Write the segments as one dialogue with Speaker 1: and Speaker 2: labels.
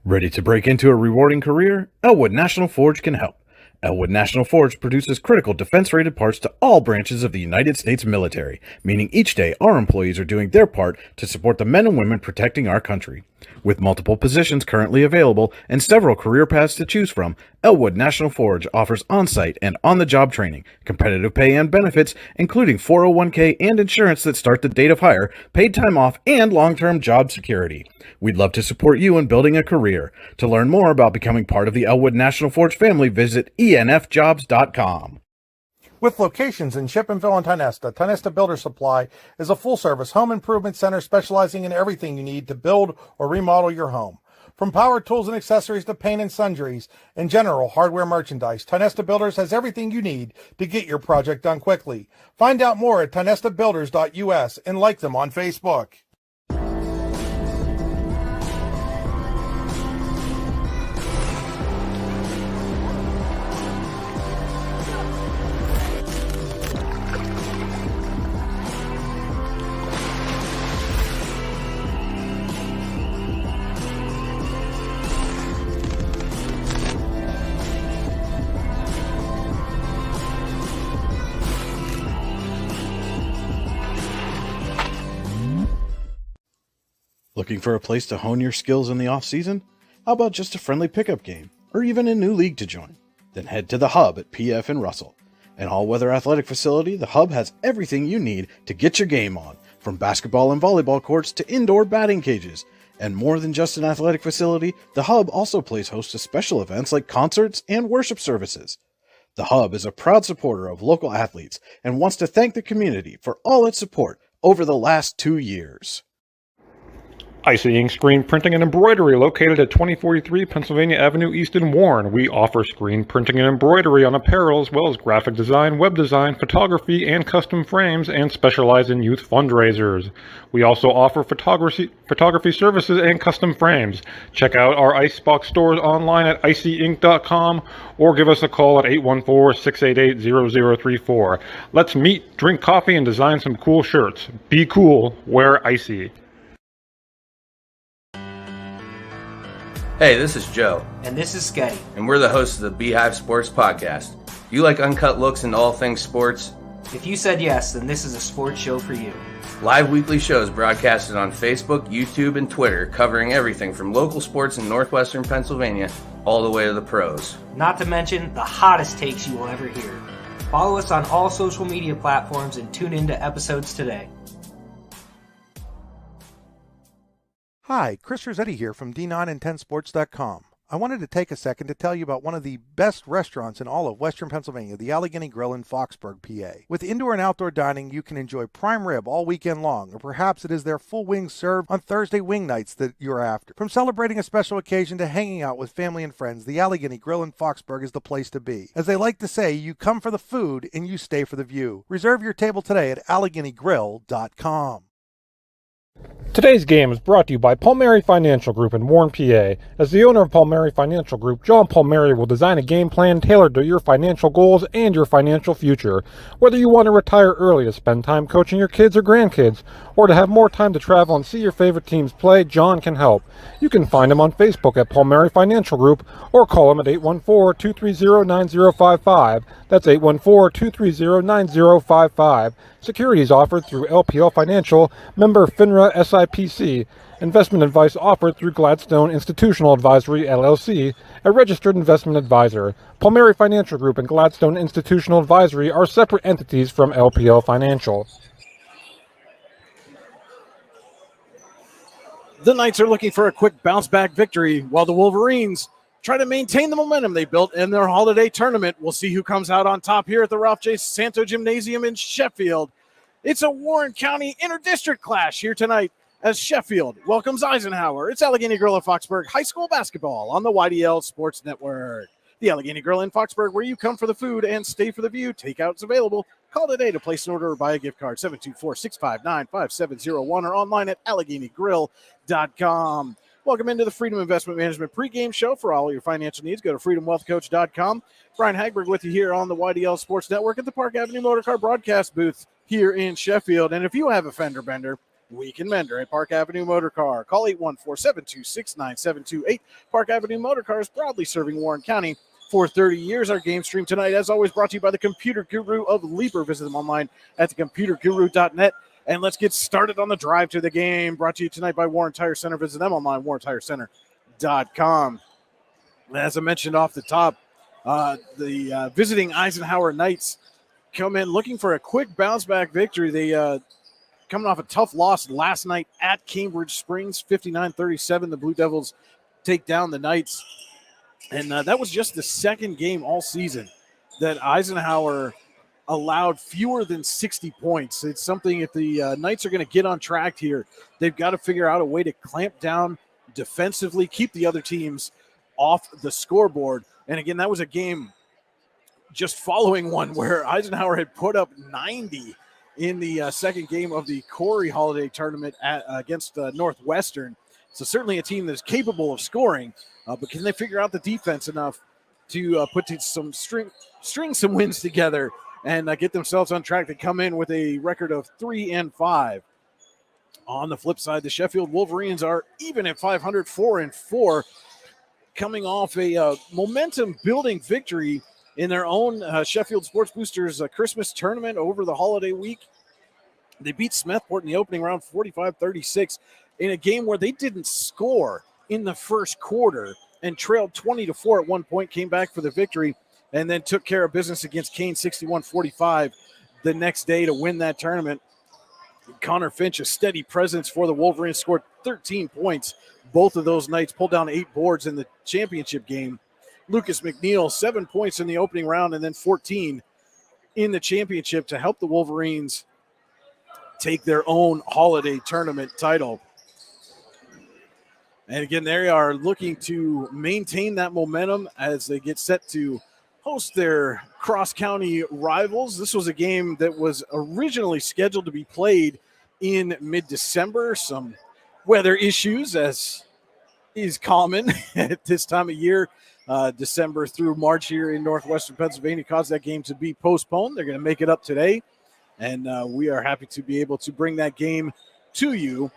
Speaker 1: Ready to break into a rewarding career? Elwood National Forge can help. Elwood National Forge produces critical defense-rated parts to all branches of the United States military, meaning each day our employees are doing their part to support the men and women protecting our country. With multiple positions currently available and several career paths to choose from, Elwood National Forge offers on-site and on-the-job training, competitive pay and benefits, including 401k and insurance that start the date of hire, paid time off, and long-term job security. We'd love to support you in building a career. To learn more about becoming part of the Elwood National Forge family, visit enfjobs.com.
Speaker 2: With locations in Sheffield and Tionesta, Tionesta Builder Supply is a full-service home improvement center specializing in everything you need to build or remodel your home. From power tools and accessories to paint and sundries and general hardware merchandise, Tionesta Builders has everything you need to get your project done quickly. Find out more at tionestabuilders.us and like them on Facebook.
Speaker 1: Looking for a place to hone your skills in the off-season? How about just a friendly pickup game, or even a new league to join? Then head to the Hub at PF in Russell. An all-weather athletic facility, the Hub has everything you need to get your game on, from basketball and volleyball courts to indoor batting cages. And more than just an athletic facility, the Hub also plays host to special events like concerts and worship services. The Hub is a proud supporter of local athletes and wants to thank the community for all its support over the last 2 years.
Speaker 3: Icy Ink Screen Printing and Embroidery, located at 2043 Pennsylvania Avenue East in Warren. We offer screen printing and embroidery on apparel, as well as graphic design, web design, photography, and custom frames, and specialize in youth fundraisers. We also offer photography services and custom frames. Check out our Icebox stores online at icyink.com or give us a call at 814-688-0034. Let's meet, drink coffee, and design some cool shirts. Be cool, wear Icy.
Speaker 4: Hey, this is Joe.
Speaker 5: And this is Sketty.
Speaker 4: And we're the hosts of the Beehive Sports Podcast. You like uncut looks into all things sports?
Speaker 5: If you said yes, then this is a sports show for you.
Speaker 4: Live weekly shows broadcasted on Facebook, YouTube, and Twitter, covering everything from local sports in northwestern Pennsylvania all the way to the pros.
Speaker 5: Not to mention the hottest takes you will ever hear. Follow us on all social media platforms and tune into episodes today.
Speaker 2: Hi, Chris Rossetti here from D9and10sports.com. I wanted to take a second to tell you about one of the best restaurants in all of Western Pennsylvania, the Allegheny Grill in Foxburg, PA. With indoor and outdoor dining, you can enjoy prime rib all weekend long, or perhaps it is their full wings served on Thursday wing nights that you're after. From celebrating a special occasion to hanging out with family and friends, the Allegheny Grill in Foxburg is the place to be. As they like to say, you come for the food and you stay for the view. Reserve your table today at AlleghenyGrill.com.
Speaker 3: Today's game is brought to you by Palmieri Financial Group in Warren, PA. As the owner of Palmieri Financial Group, John Palmieri will design a game plan tailored to your financial goals and your financial future. Whether you want to retire early to spend time coaching your kids or grandkids, or to have more time to travel and see your favorite teams play, John can help. You can find him on Facebook at Palmieri Financial Group, or call him at 814-230-9055. That's 814-230-9055. Securities offered through LPL Financial, member FINRA SIPC. Investment advice offered through Gladstone Institutional Advisory, LLC, a registered investment advisor. Palmieri Financial Group and Gladstone Institutional Advisory are separate entities from LPL Financial.
Speaker 6: The Knights are looking for a quick bounce-back victory, while the Wolverines try to maintain the momentum they built in their holiday tournament. We'll see who comes out on top here at the Ralph J. Santo Gymnasium in Sheffield. It's a Warren County Interdistrict clash here tonight as Sheffield welcomes Eisenhower. It's Allegheny Grill in Foxburg High School basketball on the YDL Sports Network. The Allegheny Grill in Foxburg, where you come for the food and stay for the view. Takeout's available. Call today to place an order or buy a gift card, 724-659-5701, or online at AlleghenyGrill.com. Welcome into the Freedom Investment Management pregame show. For all your financial needs, go to freedomwealthcoach.com. Brian Hagberg with you here on the YDL Sports Network at the Park Avenue Motorcar broadcast booth here in Sheffield. And if you have a fender bender, we can mend her at Park Avenue Motor Car. Call 814-726-9728. Park Avenue Motor Car is proudly serving Warren County for 30 years. Our game stream tonight, as always, brought to you by the Computer Guru of Leaper. Visit them online at thecomputerguru.net. And let's get started on the drive to the game. Brought to you tonight by Warren Tire Center. Visit them online, warrentirecenter.com. As I mentioned off the top, the visiting Eisenhower Knights come in looking for a quick bounce-back victory. They coming off a tough loss last night at Cambridge Springs, 59-37. The Blue Devils take down the Knights. And that was just the second game all season that Eisenhower allowed fewer than 60 points. It's something, if the Knights are going to get on track here, they've got to figure out a way to clamp down defensively, keep the other teams off the scoreboard. And again, that was a game just following one where Eisenhower had put up 90 in the second game of the Corey Holiday Tournament against Northwestern. So certainly a team that's capable of scoring, but can they figure out the defense enough to put some string some wins together and get themselves on track to come in with a record of 3-5. On the flip side, the Sheffield Wolverines are even at 500, 4-4, coming off a momentum-building victory in their own Sheffield Sports Boosters Christmas tournament over the holiday week. They beat Smethport in the opening round 45-36 in a game where they didn't score in the first quarter and trailed 20-4 at one point, came back for the victory, and then took care of business against Kane 61-45 the next day to win that tournament. Connor Finch, a steady presence for the Wolverines, scored 13 points. Both of those nights pulled down 8 boards in the championship game. Lucas McNeil, 7 points in the opening round and then 14 in the championship to help the Wolverines take their own holiday tournament title. And again, they are looking to maintain that momentum as they get set to host their cross-county rivals. This was a game that was originally scheduled to be played in mid-December. Some weather issues, as is common at this time of year. December through March here in northwestern Pennsylvania caused that game to be postponed. They're going to make it up today, and we are happy to be able to bring that game to you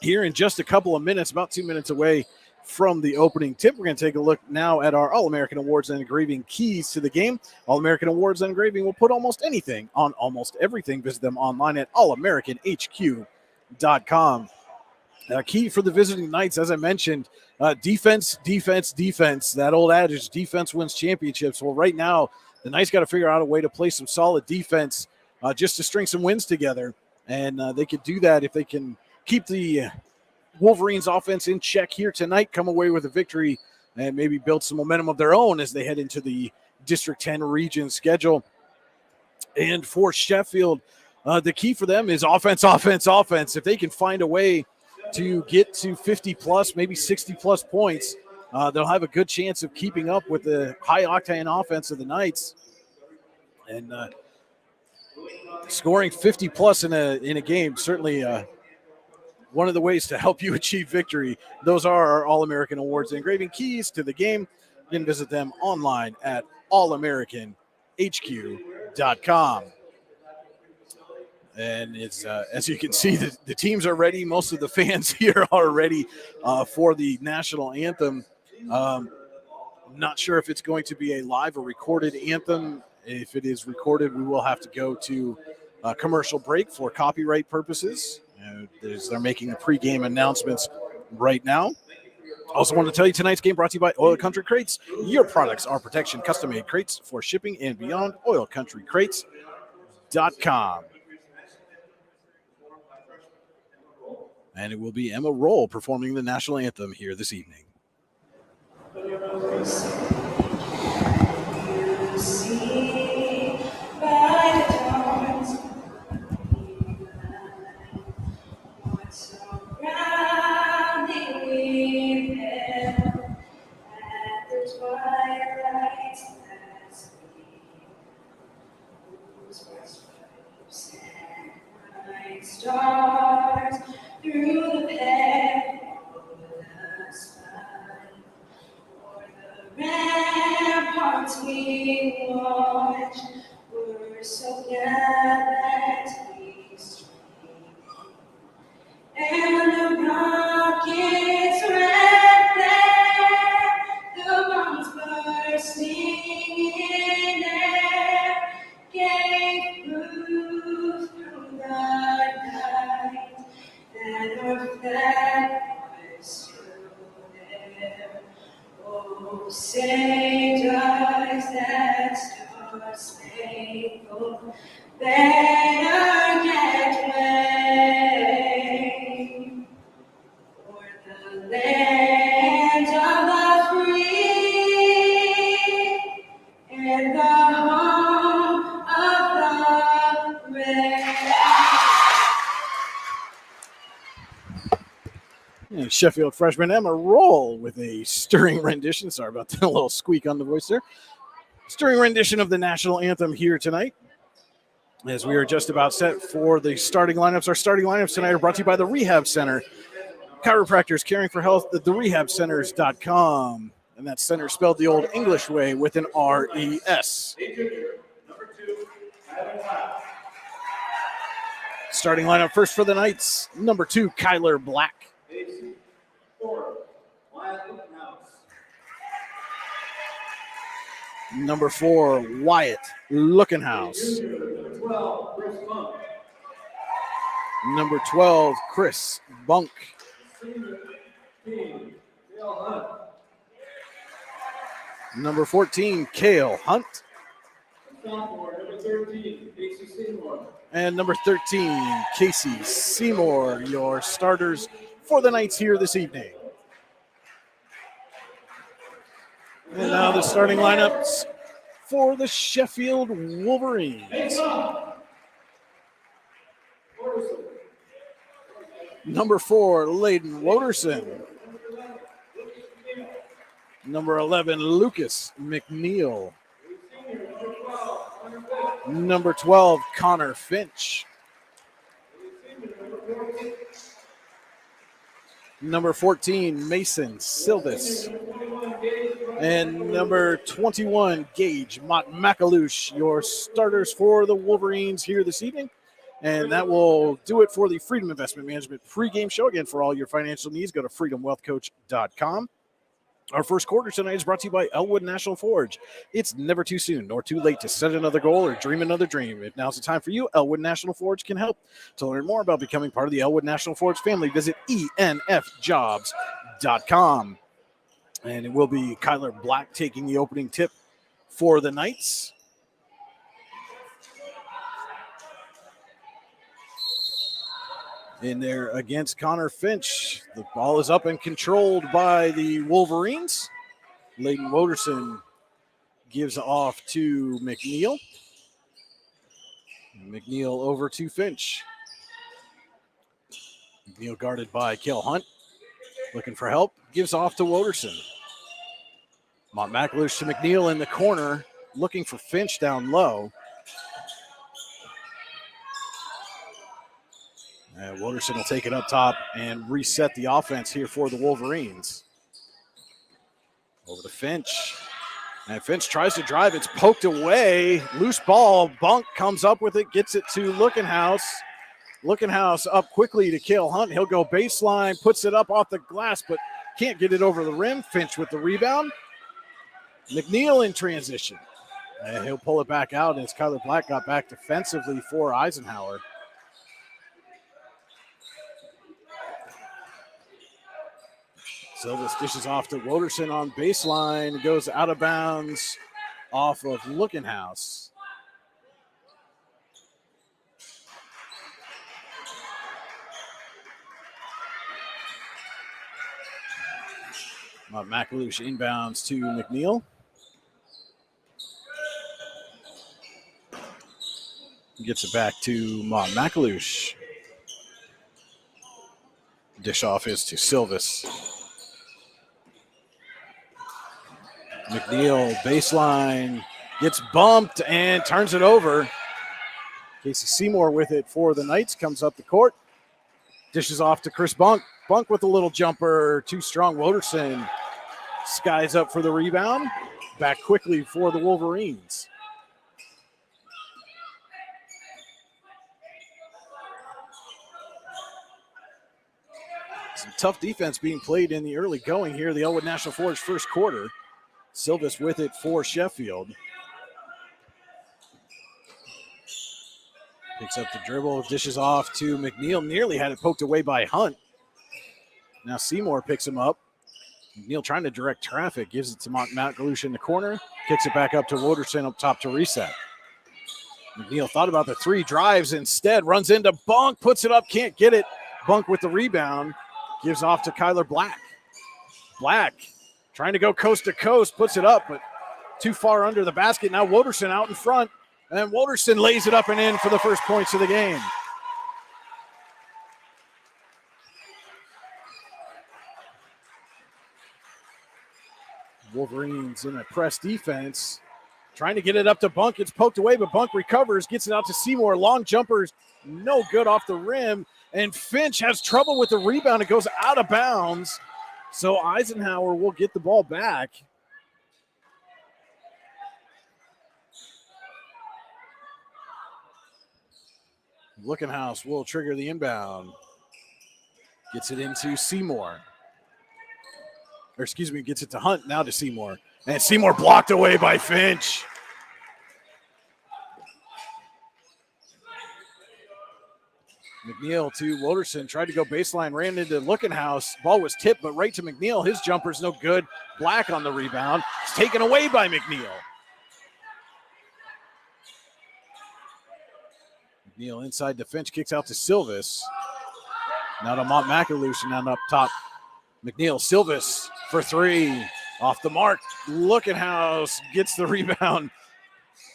Speaker 6: here in just a couple of minutes, about 2 minutes away from the opening tip. We're going to take a look now at our All-American Awards and Engraving keys to the game. All-American Awards and Engraving will put almost anything on almost everything. Visit them online at allamericanhq.com. Key for the visiting Knights, as I mentioned, defense, defense, defense. That old adage, defense wins championships. Well, right now, the Knights got to figure out a way to play some solid defense just to string some wins together. And they could do that if they can keep the Wolverines offense in check here tonight, come away with a victory, and maybe build some momentum of their own as they head into the District 10 region schedule. And for Sheffield, the key for them is offense, offense, offense. If they can find a way to get to 50-plus, maybe 60-plus points, they'll have a good chance of keeping up with the high-octane offense of the Knights. And scoring 50-plus in a game, certainly one of the ways to help you achieve victory. Those are our All-American Awards and Engraving keys to the game. You can visit them online at allamericanhq.com. And it's as you can see, the teams are ready. Most of the fans here are ready for the national anthem. Not sure if it's going to be a live or recorded anthem. If it is recorded, we will have to go to a commercial break for copyright purposes. They're making the pregame announcements right now. Also want to tell you tonight's game brought to you by Oil Country Crates. Your products are protection, custom-made crates for shipping and beyond. OilCountryCrates.com. And it will be Emma Roll performing the national anthem here this evening.
Speaker 7: Stars through the perilous fight, o'er the ramparts we watch, were so glad that we stream. And the rockets right there, the bombs bursting in air, gave proof through the night that our flag was still there. Oh, say does that star-spangled banner yet wave o'er the land of the free and the home of the brave?
Speaker 6: And Sheffield freshman Emma Roll with a stirring rendition. Sorry about that little squeak on the voice there. Stirring rendition of the national anthem here tonight. As we are just about set for the starting lineups. Our starting lineups tonight are brought to you by the Rehab Center. Chiropractors caring for health at therehabcenters.com. And that center spelled the old English way with an R-E-S. Starting lineup first for the Knights. Number 2, Kyler Black. Number 4, Wyatt Lookenhouse. Number 12, Chris Bunk. Number 14, Cale Hunt. And number 13, Casey Seymour, your starters for the Knights here this evening. And now the starting lineups for the Sheffield Wolverines. Number 4, Layden Woderson. Number 11, Lucas McNeil. Number 12, Connor Finch. Number 14, Mason Silvis. And number 21, Gage Makalush, your starters for the Wolverines here this evening. And that will do it for the Freedom Investment Management pregame show. Again, for all your financial needs, go to freedomwealthcoach.com. Our first quarter tonight is brought to you by Elwood National Forge. It's never too soon nor too late to set another goal or dream another dream. If now's the time for you, Elwood National Forge can help. To learn more about becoming part of the Elwood National Forge family, visit enfjobs.com. And it will be Kyler Black taking the opening tip for the Knights. In there against Connor Finch. The ball is up and controlled by the Wolverines. Layden Woderson gives off to McNeil. McNeil over to Finch. McNeil guarded by Cale Hunt. Looking for help. Gives off to Woderson. Makalush to McNeil in the corner. Looking for Finch down low. And Woderson will take it up top and reset the offense here for the Wolverines. Over to Finch. And Finch tries to drive. It's poked away. Loose ball. Bunk comes up with it. Gets it to Lookenhouse. Lookenhouse up quickly to Cale Hunt. He'll go baseline. Puts it up off the glass, but can't get it over the rim. Finch with the rebound. McNeil in transition. And he'll pull it back out as Kyler Black got back defensively for Eisenhower. Silvis dishes off to Woderson on baseline. Goes out of bounds off of Lookenhouse. Makalush inbounds to McNeil. Gets it back to Makalush. Dish off is to Silvis. McNeil baseline gets bumped and turns it over. Casey Seymour with it for the Knights. Comes up the court. Dishes off to Chris Bunk. Bunk with a little jumper. Too strong. Woderson skies up for the rebound. Back quickly for the Wolverines. tough defense being played in the early going here. The Elwood National Forge first quarter. Silvis with it for Sheffield. Picks up the dribble, dishes off to McNeil. Nearly had it poked away by Hunt. Now Seymour picks him up. McNeil trying to direct traffic, gives it to Matt Galush in the corner, kicks it back up to Woderson up top to reset. McNeil thought about the three, drives instead, runs into Bunk, puts it up, can't get it. Bunk with the rebound, gives off to Kyler Black. Black trying to go coast to coast, puts it up, but too far under the basket. Now Woderson out in front, and Woderson lays it up and in for the first points of the game. Wolverines in a press defense, trying to get it up to Bunk. It's poked away, but Bunk recovers, gets it out to Seymour. Long jumpers, no good off the rim. And Finch has trouble with the rebound. It goes out of bounds. So Eisenhower will get the ball back. Lookenhouse will trigger the inbound. Gets it into Seymour. Gets it to Hunt, now to Seymour. And Seymour blocked away by Finch. McNeil to Woderson, tried to go baseline, ran into Lookenhouse. Ball was tipped, but right to McNeil. His jumper's no good. Black on the rebound. It's taken away by McNeil. McNeil inside to Finch, kicks out to Silvis. Now to Mont McAlush, and then up top. McNeil, Silvis for three. Off the mark. Lookenhouse gets the rebound.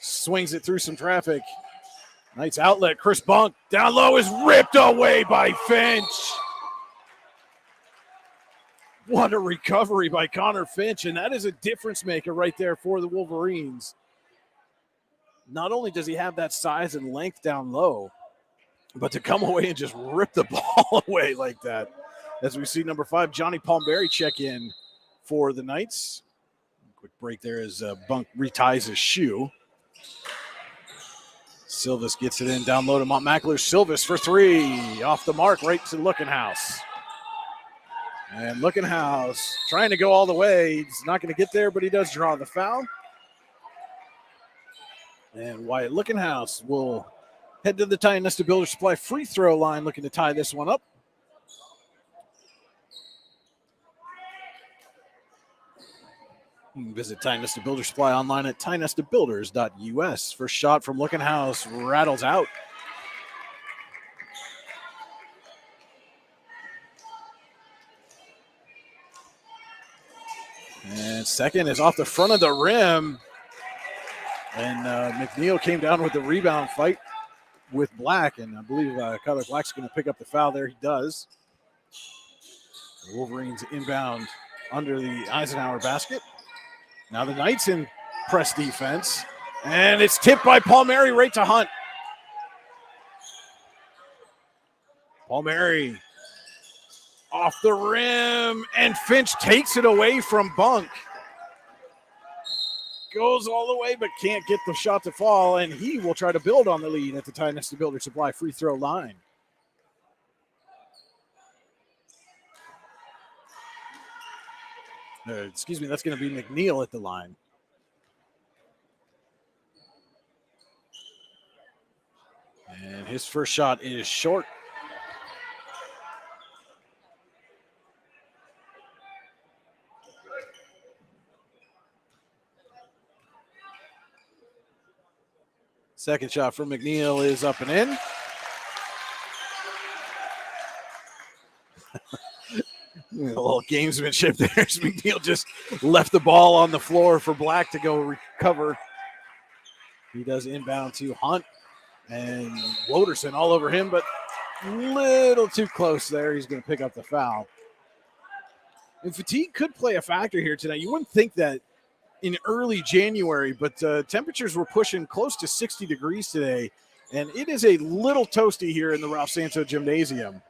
Speaker 6: Swings it through some traffic. Nice outlet. Chris Bunk down low is ripped away by Finch. What a recovery by Connor Finch, and that is a difference maker right there for the Wolverines. Not only does he have that size and length down low, but to come away and just rip the ball away like that. As we see number 5, Johnny Palmberry, check in for the Knights. Quick break there as Bunk reties his shoe. Silvis gets it in down low to Mont McAlush. Silvis for three. Off the mark, right to Lookenhouse. And Lookenhouse trying to go all the way. He's not going to get there, but he does draw the foul. And Wyatt Lookenhouse will head to the Titan Nesta Builder Supply free throw line, looking to tie this one up. You can visit Titan Nesta Builder Supply online at tinestabuilders.us. First shot from Lookenhouse rattles out. And second is off the front of the rim. And McNeil came down with the rebound fight with Black. And I believe Kyler Black's going to pick up the foul there. He does. The Wolverines inbound under the Eisenhower basket. Now the Knights in press defense. And it's tipped by Palmberry right to Hunt. Palmberry off the rim. And Finch takes it away from Bunk. Goes all the way, but can't get the shot to fall. And he will try to build on the lead at the Titan Nesta Builder Supply free throw line. That's going to be McNeil at the line. And his first shot is short. Second shot from McNeil is up and in. A little gamesmanship there. McNeil just left the ball on the floor for Black to go recover. He does inbound to Hunt, and Woderson all over him, but a little too close there. He's going to pick up the foul. And fatigue could play a factor here tonight. You wouldn't think that in early January, but temperatures were pushing close to 60 degrees today, and it is a little toasty here in the Ralph Santo Gymnasium.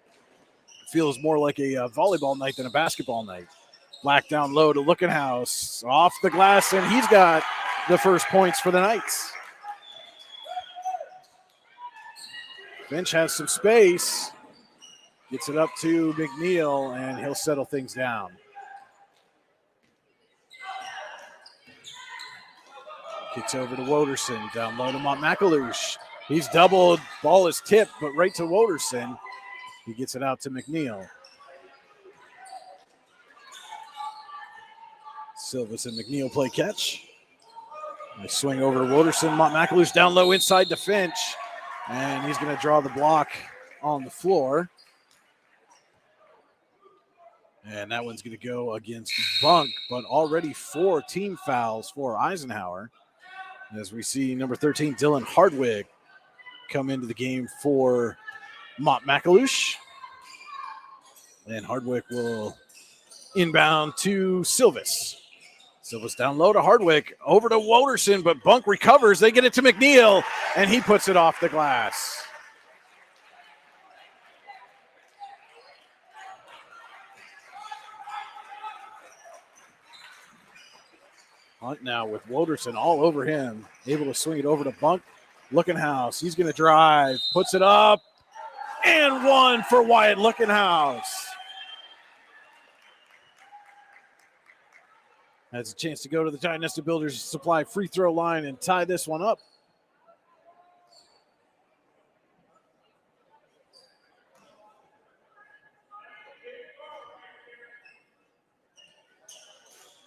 Speaker 6: Feels more like a volleyball night than a basketball night. Black down low to Lookenhouse. Off the glass, and he's got the first points for the Knights. Finch has some space. Gets it up to McNeil, and he'll settle things down. Kicks over to Woderson. Down low to Montmacaloosh. He's doubled. Ball is tipped, but right to Woderson. He gets it out to McNeil. Silvas and McNeil play catch. They swing over to Woderson. Montmacaloosh down low inside to Finch. And he's going to draw the block on the floor. And that one's going to go against Bunk, but already 4 team fouls for Eisenhower. As we see number 13, Dylan Hardwick, come into the game for Montmacaloosh. And Hardwick will inbound to Silvas. Silvas down low to Hardwick, over to Woderson, but Bunk recovers. They get it to McNeil, and he puts it off the glass. Hunt now with Woderson all over him, able to swing it over to Bunk. Lookenhouse, he's going to drive, puts it up, and one for Wyatt Lookenhouse. Has a chance to go to the Giant Nesta Builders Supply free throw line and tie this one up.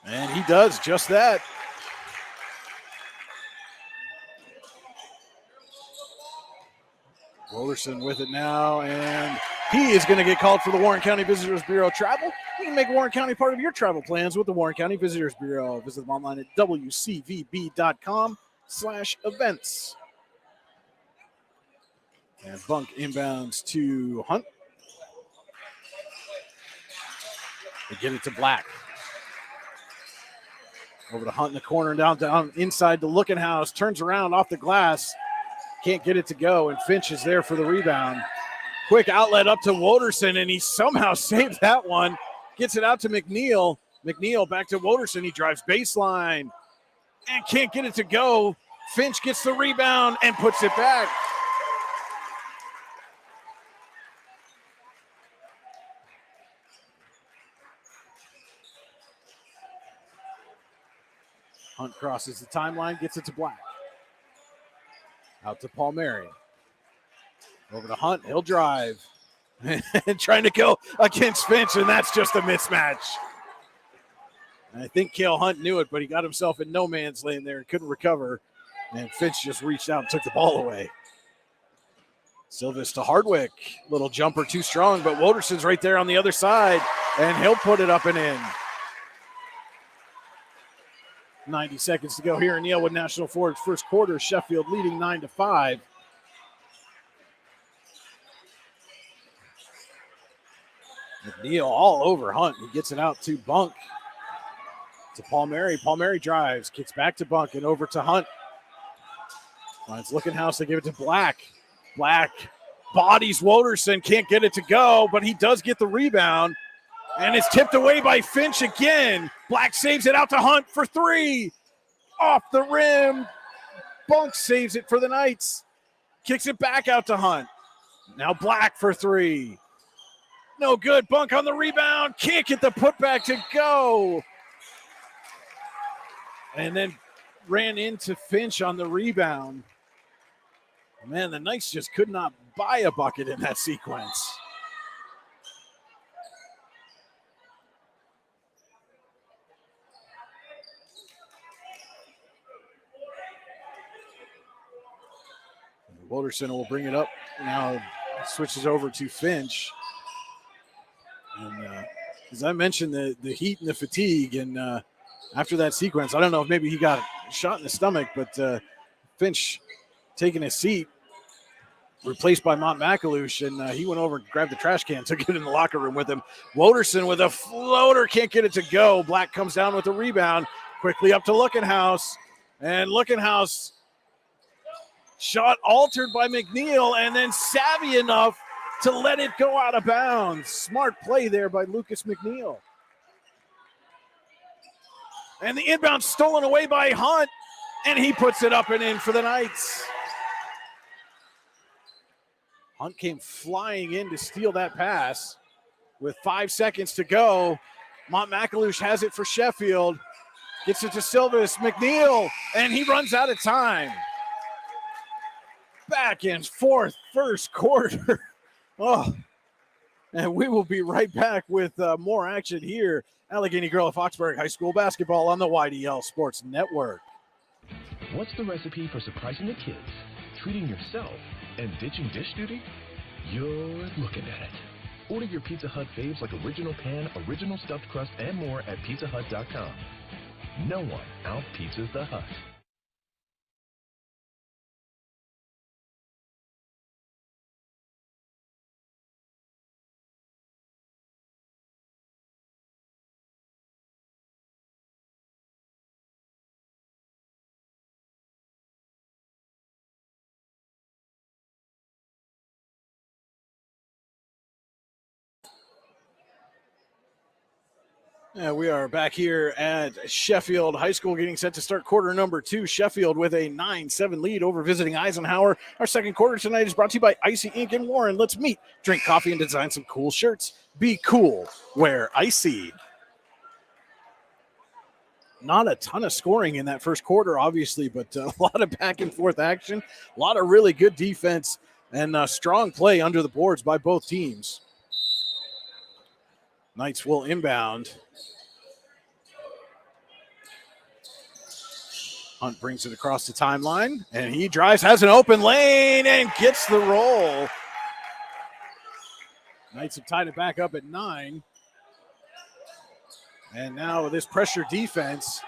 Speaker 6: And he does just that. Woderson with it now, and he is going to get called for the Warren County Visitors Bureau travel. You can make Warren County part of your travel plans with the Warren County Visitors Bureau. Visit them online at wcvb.com/events. And Bunk inbounds to Hunt. They get it to Black. Over to Hunt in the corner, down inside to Lookenhouse. Turns around off the glass. Can't get it to go, and Finch is there for the rebound. Quick outlet up to Woderson, and he somehow saved that one. Gets it out to McNeil. McNeil back to Woderson. He drives baseline and can't get it to go. Finch gets the rebound and puts it back. Hunt crosses the timeline, gets it to Black. Out to Palmieri. Over to Hunt, he'll drive. And trying to go against Finch, and that's just a mismatch. And I think Cale Hunt knew it, but he got himself in no man's land there and couldn't recover. And Finch just reached out and took the ball away. Silvas to Hardwick. Little jumper too strong, but Woderson's right there on the other side, and he'll put it up and in. 90 seconds to go here in the Elwood National Forge first quarter. Sheffield leading 9-5. McNeil all over Hunt. He gets it out to Bunk. To Palmieri. Palmieri drives, kicks back to Bunk and over to Hunt. Finds Lookenhouse. They give it to Black. Black bodies Woderson. Can't get it to go, but he does get the rebound. And it's tipped away by Finch again. Black saves it out to Hunt for three. Off the rim. Bunk saves it for the Knights. Kicks it back out to Hunt. Now Black for three. No good. Bunk on the rebound. Can't get the putback to go. And then ran into Finch on the rebound. Man, the Knights just could not buy a bucket in that sequence. Woderson will bring it up. Now switches over to Finch. And as I mentioned, the heat and the fatigue, and after that sequence, I don't know if maybe he got a shot in the stomach, but Finch taking his seat, replaced by Montmacaloosh, and he went over and grabbed the trash can, took it in the locker room with him. Woderson with a floater, can't get it to go. Black comes down with the rebound, quickly up to Lookenhouse, and Lookenhouse shot altered by McNeil, and then savvy enough to let it go out of bounds. Smart play there by Lucas McNeil. And the inbound stolen away by Hunt, and he puts it up and in for the Knights. Hunt came flying in to steal that pass with 5 seconds to go. Montmacalouche has it for Sheffield. Gets it to Silvis, McNeil, and he runs out of time. Back and forth, first quarter. Oh, and we will be right back with more action here. Allegheny Grill Foxburg High School basketball on the YDL Sports Network.
Speaker 8: What's the recipe for surprising the kids, treating yourself, and ditching dish duty? You're looking at it. Order your Pizza Hut faves like original pan, original stuffed crust, and more at pizzahut.com. No one out-pizzas the Hut.
Speaker 6: And we are back here at Sheffield High School getting set to start quarter number 2. Sheffield with a 9-7 lead over visiting Eisenhower. Our second quarter tonight is brought to you by Icy Ink in Warren. Let's meet, drink coffee, and design some cool shirts. Be cool. Wear Icy. Not a ton of scoring in that first quarter, obviously, but a lot of back and forth action, a lot of really good defense, and strong play under the boards by both teams. Knights will inbound. Hunt brings it across the timeline, and he drives, has an open lane, and gets the roll. Knights have tied it back up at 9. And now with this pressure defense,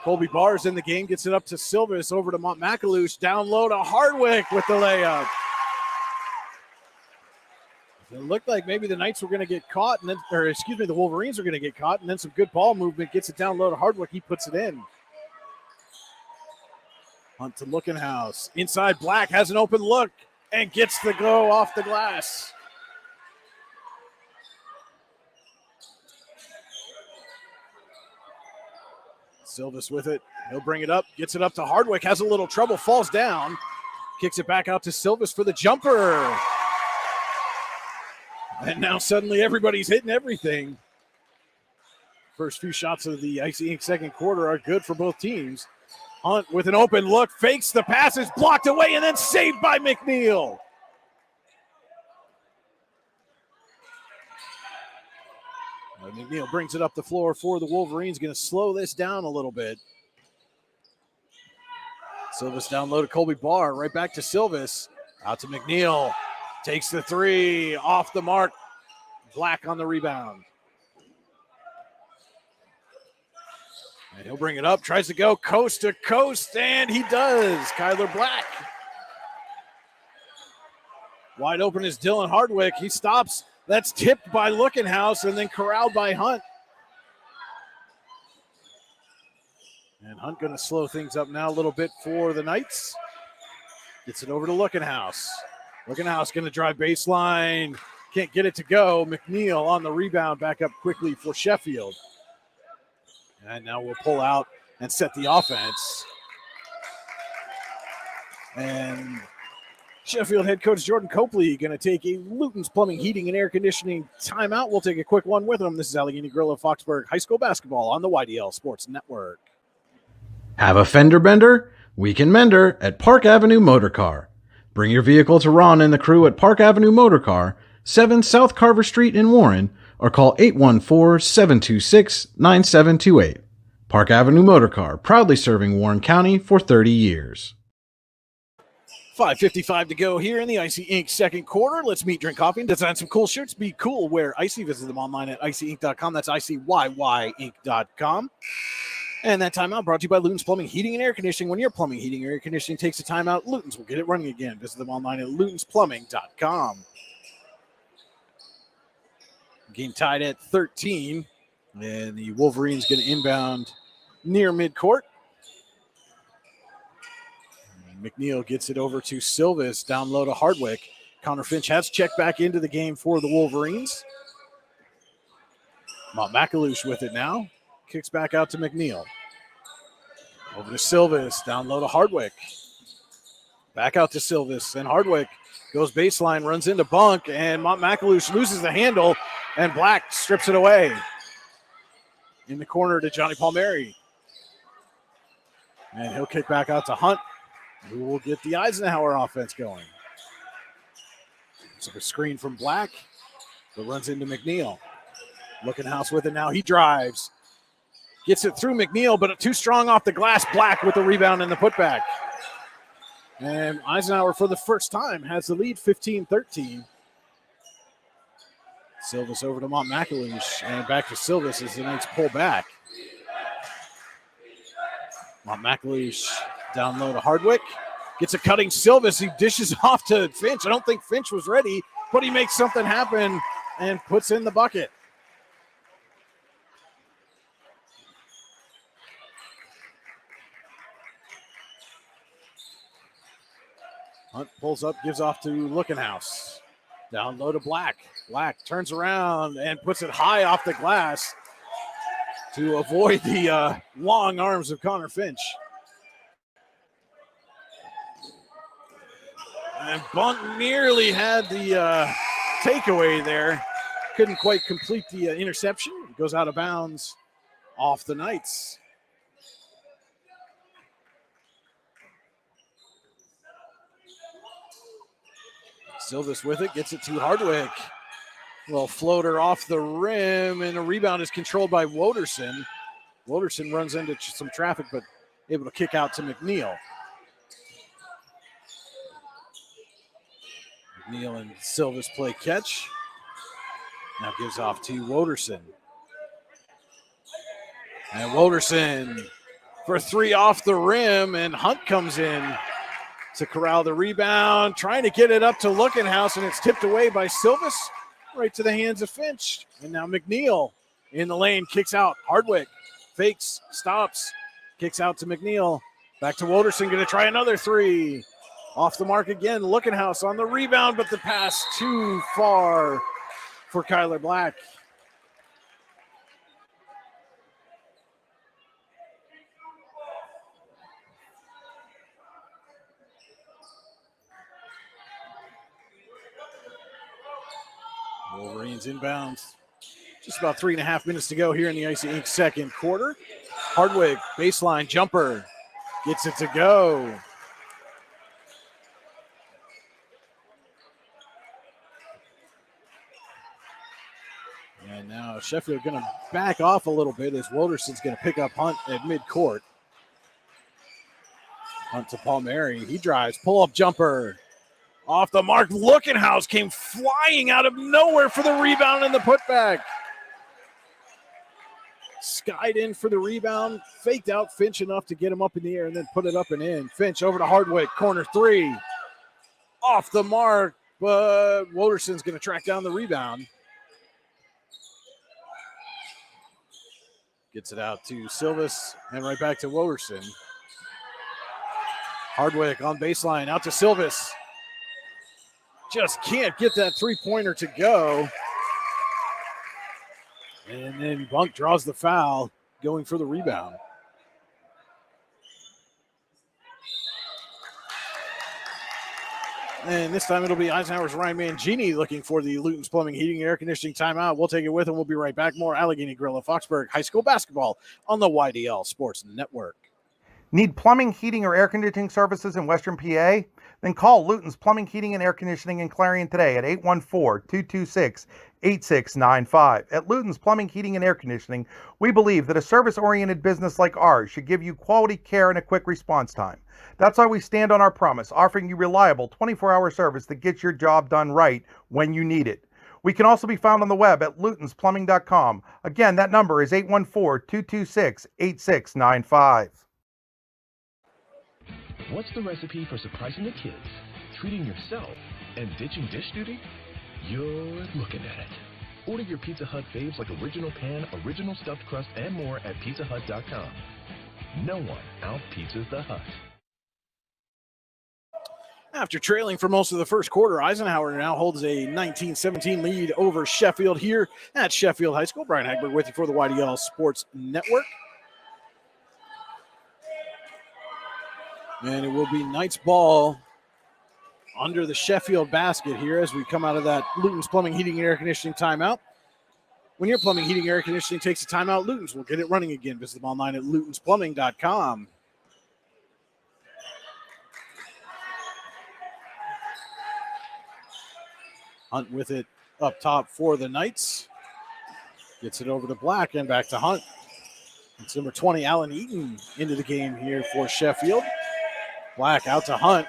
Speaker 6: Colby Barr's in the game, gets it up to Silvis, over to Montmacalouche, down low to Hardwick with the layup. It looked like maybe the Knights were going to get caught, and then, the Wolverines were going to get caught, and then some good ball movement, gets it down low to Hardwick, he puts it in. Hunt to Lookenhouse. Inside, Black has an open look and gets the go off the glass. Silvis with it. He'll bring it up. Gets it up to Hardwick. Has a little trouble. Falls down. Kicks it back out to Silvis for the jumper. And now suddenly everybody's hitting everything. First few shots of the Icy Ink second quarter are good for both teams. Hunt with an open look, fakes the pass, is blocked away, and then saved by McNeil. McNeil brings it up the floor for the Wolverines, going to slow this down a little bit. Silvis down low to Colby Barr, right back to Silvis. Out to McNeil, takes the 3, off the mark. Black on the rebound. And he'll bring it up, tries to go coast to coast, and he does. Kyler Black. Wide open is Dylan Hardwick. He stops. That's tipped by Lookenhouse and then corralled by Hunt. And Hunt going to slow things up now a little bit for the Knights. Gets it over to Lookenhouse. Lookenhouse going to drive baseline. Can't get it to go. McNeil on the rebound, back up quickly for Sheffield. And now we'll pull out and set the offense. And Sheffield head coach Jordan Copley going to take a Luton's Plumbing, Heating, and Air Conditioning timeout. We'll take a quick one with him. This is Allegheny Grill of Foxburg High School basketball on the YDL Sports Network.
Speaker 1: Have a fender bender? We can mend her at Park Avenue Motor Car. Bring your vehicle to Ron and the crew at Park Avenue Motor Car, 7 South Carver Street in Warren, or call 814-726-9728. Park Avenue Motor Car, proudly serving Warren County for 30 years.
Speaker 6: 5:55 to go here in the Icy Ink second quarter. Let's meet, drink coffee, and design some cool shirts. Be cool, wear Icy. Visit them online at icyink.com. That's ICYYink.com. And that timeout brought to you by Luton's Plumbing, Heating, and Air Conditioning. When your plumbing, heating, or air conditioning takes a timeout, Luton's will get it running again. Visit them online at lutonsplumbing.com. Game tied at 13, and the Wolverines going to inbound near midcourt. McNeil gets it over to Silvis, down low to Hardwick. Connor Finch has checked back into the game for the Wolverines. Montmacalouche with it now. Kicks back out to McNeil. Over to Silvis, down low to Hardwick. Back out to Silvis, and Hardwick Goes baseline, runs into Bunk, and McAlush loses the handle, and Black strips it away. In the corner to Johnny Palmieri. And he'll kick back out to Hunt, who will get the Eisenhower offense going. So a screen from Black, but runs into McNeil. Lookenhouse with it now. He drives. Gets it through McNeil, but too strong off the glass. Black with the rebound and the putback. And Eisenhower, for the first time, has the lead 15-13. Silvas over to Mont McAlush, and back to Silvas as the Knights pull back. Mont McAlush down low to Hardwick. Gets a cutting Silvas. He dishes off to Finch. I don't think Finch was ready, but he makes something happen and puts in the bucket. Hunt pulls up, gives off to Lookenhouse. Down low to Black. Black turns around and puts it high off the glass to avoid the long arms of Connor Finch. And Bunk nearly had the takeaway there. Couldn't quite complete the interception. It goes out of bounds off the Knights. Silvas with it, gets it to Hardwick. Little floater off the rim, and a rebound is controlled by Woderson. Woderson runs into some traffic, but able to kick out to McNeil. McNeil and Silvas play catch. Now gives off to Woderson. And Woderson for three off the rim, and Hunt comes in to corral the rebound, trying to get it up to Lookenhouse, and it's tipped away by Silvas right to the hands of Finch. And now McNeil in the lane, kicks out. Hardwick fakes, stops, kicks out to McNeil. Back to Woderson, going to try another three. Off the mark again, Lookenhouse on the rebound, but the pass too far for Kyler Black. Wolverines inbounds. Just about 3.5 minutes to go here in the Icy Inc. second quarter. Hardwick, baseline jumper, gets it to go. And now Sheffield going to back off a little bit as Woderson's going to pick up Hunt at midcourt. Hunt to Palmieri. He drives, pull-up jumper. Off the mark, Lookenhouse came flying out of nowhere for the rebound and the putback. Skied in for the rebound, faked out Finch enough to get him up in the air and then put it up and in. Finch over to Hardwick, corner three. Off the mark, but Woderson's going to track down the rebound. Gets it out to Silvas and right back to Woderson. Hardwick on baseline, out to Silvas. Just can't get that three-pointer to go. And then Bunk draws the foul, going for the rebound. And this time it'll be Eisenhower's Ryan Mangini looking for the Luton's Plumbing, Heating, and Air Conditioning timeout. We'll take it with him. We'll be right back. More Allegheny Grill of Foxburg High School basketball on the YDL Sports Network.
Speaker 2: Need plumbing, heating, or air conditioning services in Western PA? Then call Luton's Plumbing, Heating, and Air Conditioning in Clarion today at 814-226-8695. At Luton's Plumbing, Heating, and Air Conditioning, we believe that a service-oriented business like ours should give you quality care and a quick response time. That's why we stand on our promise, offering you reliable 24-hour service that gets your job done right when you need it. We can also be found on the web at lutonsplumbing.com. Again, that number is 814-226-8695.
Speaker 8: What's the recipe for surprising the kids, treating yourself, and ditching dish duty? You're looking at it. Order your Pizza Hut faves like original pan, original stuffed crust, and more at pizzahut.com. No one out-pizzas the Hut.
Speaker 6: After trailing for most of the first quarter, Eisenhower now holds a 19-17 lead over Sheffield here at Sheffield High School. Brian Hagberg with you for the YDL Sports Network. And it will be Knights ball under the Sheffield basket here as we come out of that Luton's Plumbing, Heating, and Air Conditioning timeout. When your plumbing, heating, air conditioning takes a timeout, Luton's will get it running again. Visit them online at lutonsplumbing.com. Hunt with it up top for the Knights. Gets it over to Black and back to Hunt. It's number 20, Alan Eaton, into the game here for Sheffield. Black out to Hunt.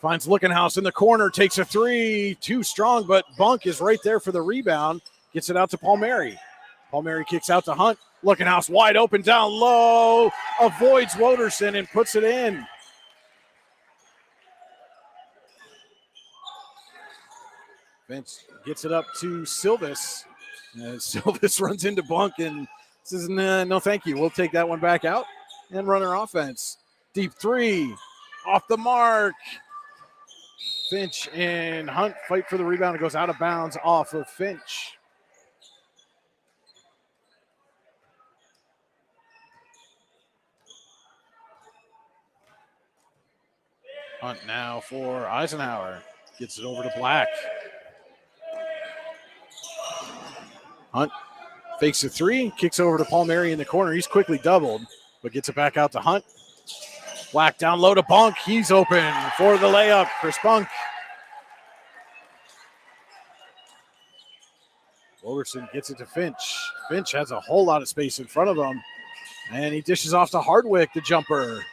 Speaker 6: Finds Lookenhouse in the corner, takes a three. Too strong, but Bunk is right there for the rebound. Gets it out to Palmieri. Palmieri kicks out to Hunt. Lookenhouse wide open down low. Avoids Woderson and puts it in. Vince gets it up to Silvis. Silvis runs into Bunk and says, no, thank you. We'll take that one back out and run our offense. Deep three. Off the mark. Finch and Hunt fight for the rebound. It goes out of bounds off of Finch. Hunt now for Eisenhower. Gets it over to Black. Hunt fakes a three, kicks over to Palmieri in the corner. He's quickly doubled, but gets it back out to Hunt. Black down low to Bunk. He's open for the layup. Chris Bunk. Woderson gets it to Finch. Finch has a whole lot of space in front of him, and he dishes off to Hardwick, the jumper.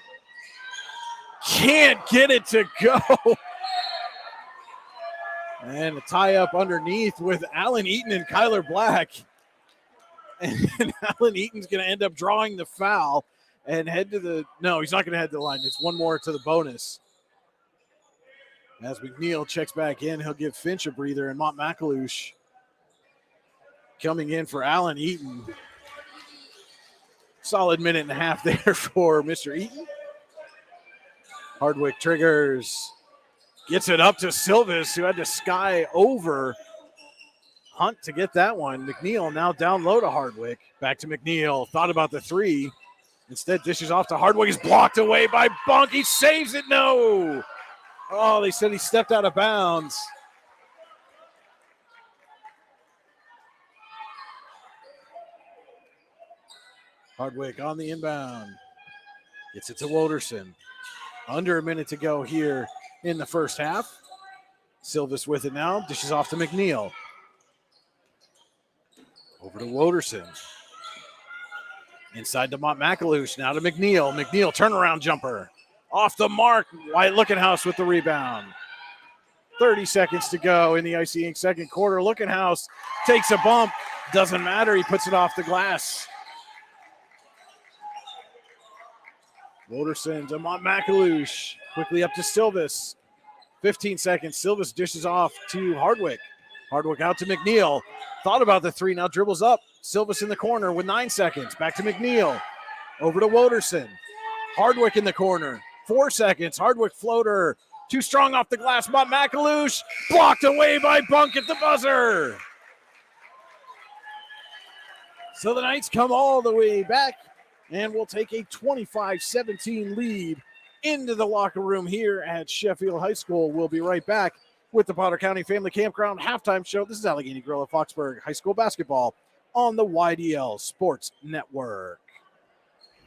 Speaker 6: Can't get it to go. And a tie up underneath with Alan Eaton and Kyler Black. And Alan Eaton's going to end up drawing the foul and head to the, no, he's not going to head to the line. It's one more to the bonus. As McNeil checks back in, he'll give Finch a breather, and Mont McAlouche coming in for Alan Eaton. Solid minute and a half there for Mr. Eaton. Hardwick triggers, gets it up to Silvis, who had to sky over Hunt to get that one. McNeil now down low to Hardwick. Back to McNeil. Thought about the three. Instead, dishes off to Hardwick. He's blocked away by Bunk. He saves it. No. Oh, they said he stepped out of bounds. Hardwick on the inbound. Gets it to Woderson. Under a minute to go here in the first half. Silvis with it now. Dishes off to McNeil. Over to Woderson. Inside to Mont McAlouche. Now to McNeil. McNeil turnaround jumper. Off the mark. Wyatt Lookenhouse with the rebound. 30 seconds to go in the Icy Ink second quarter. Lookenhouse takes a bump. Doesn't matter. He puts it off the glass. Woderson to Mont McAlouche. Quickly up to Silvis. 15 seconds. Silvis dishes off to Hardwick. Hardwick out to McNeil. Thought about the three. Now dribbles up. Silvis in the corner with 9 seconds. Back to McNeil. Over to Woderson. Hardwick in the corner. 4 seconds. Hardwick floater. Too strong off the glass. Mont McAlouche. Blocked away by Bunk at the buzzer. So the Knights come all the way back. And we'll take a 25-17 lead into the locker room here at Sheffield High School. We'll be right back with the Potter County Family Campground halftime show. This is Allegheny Grill at Foxburg High School basketball on the YDL Sports Network.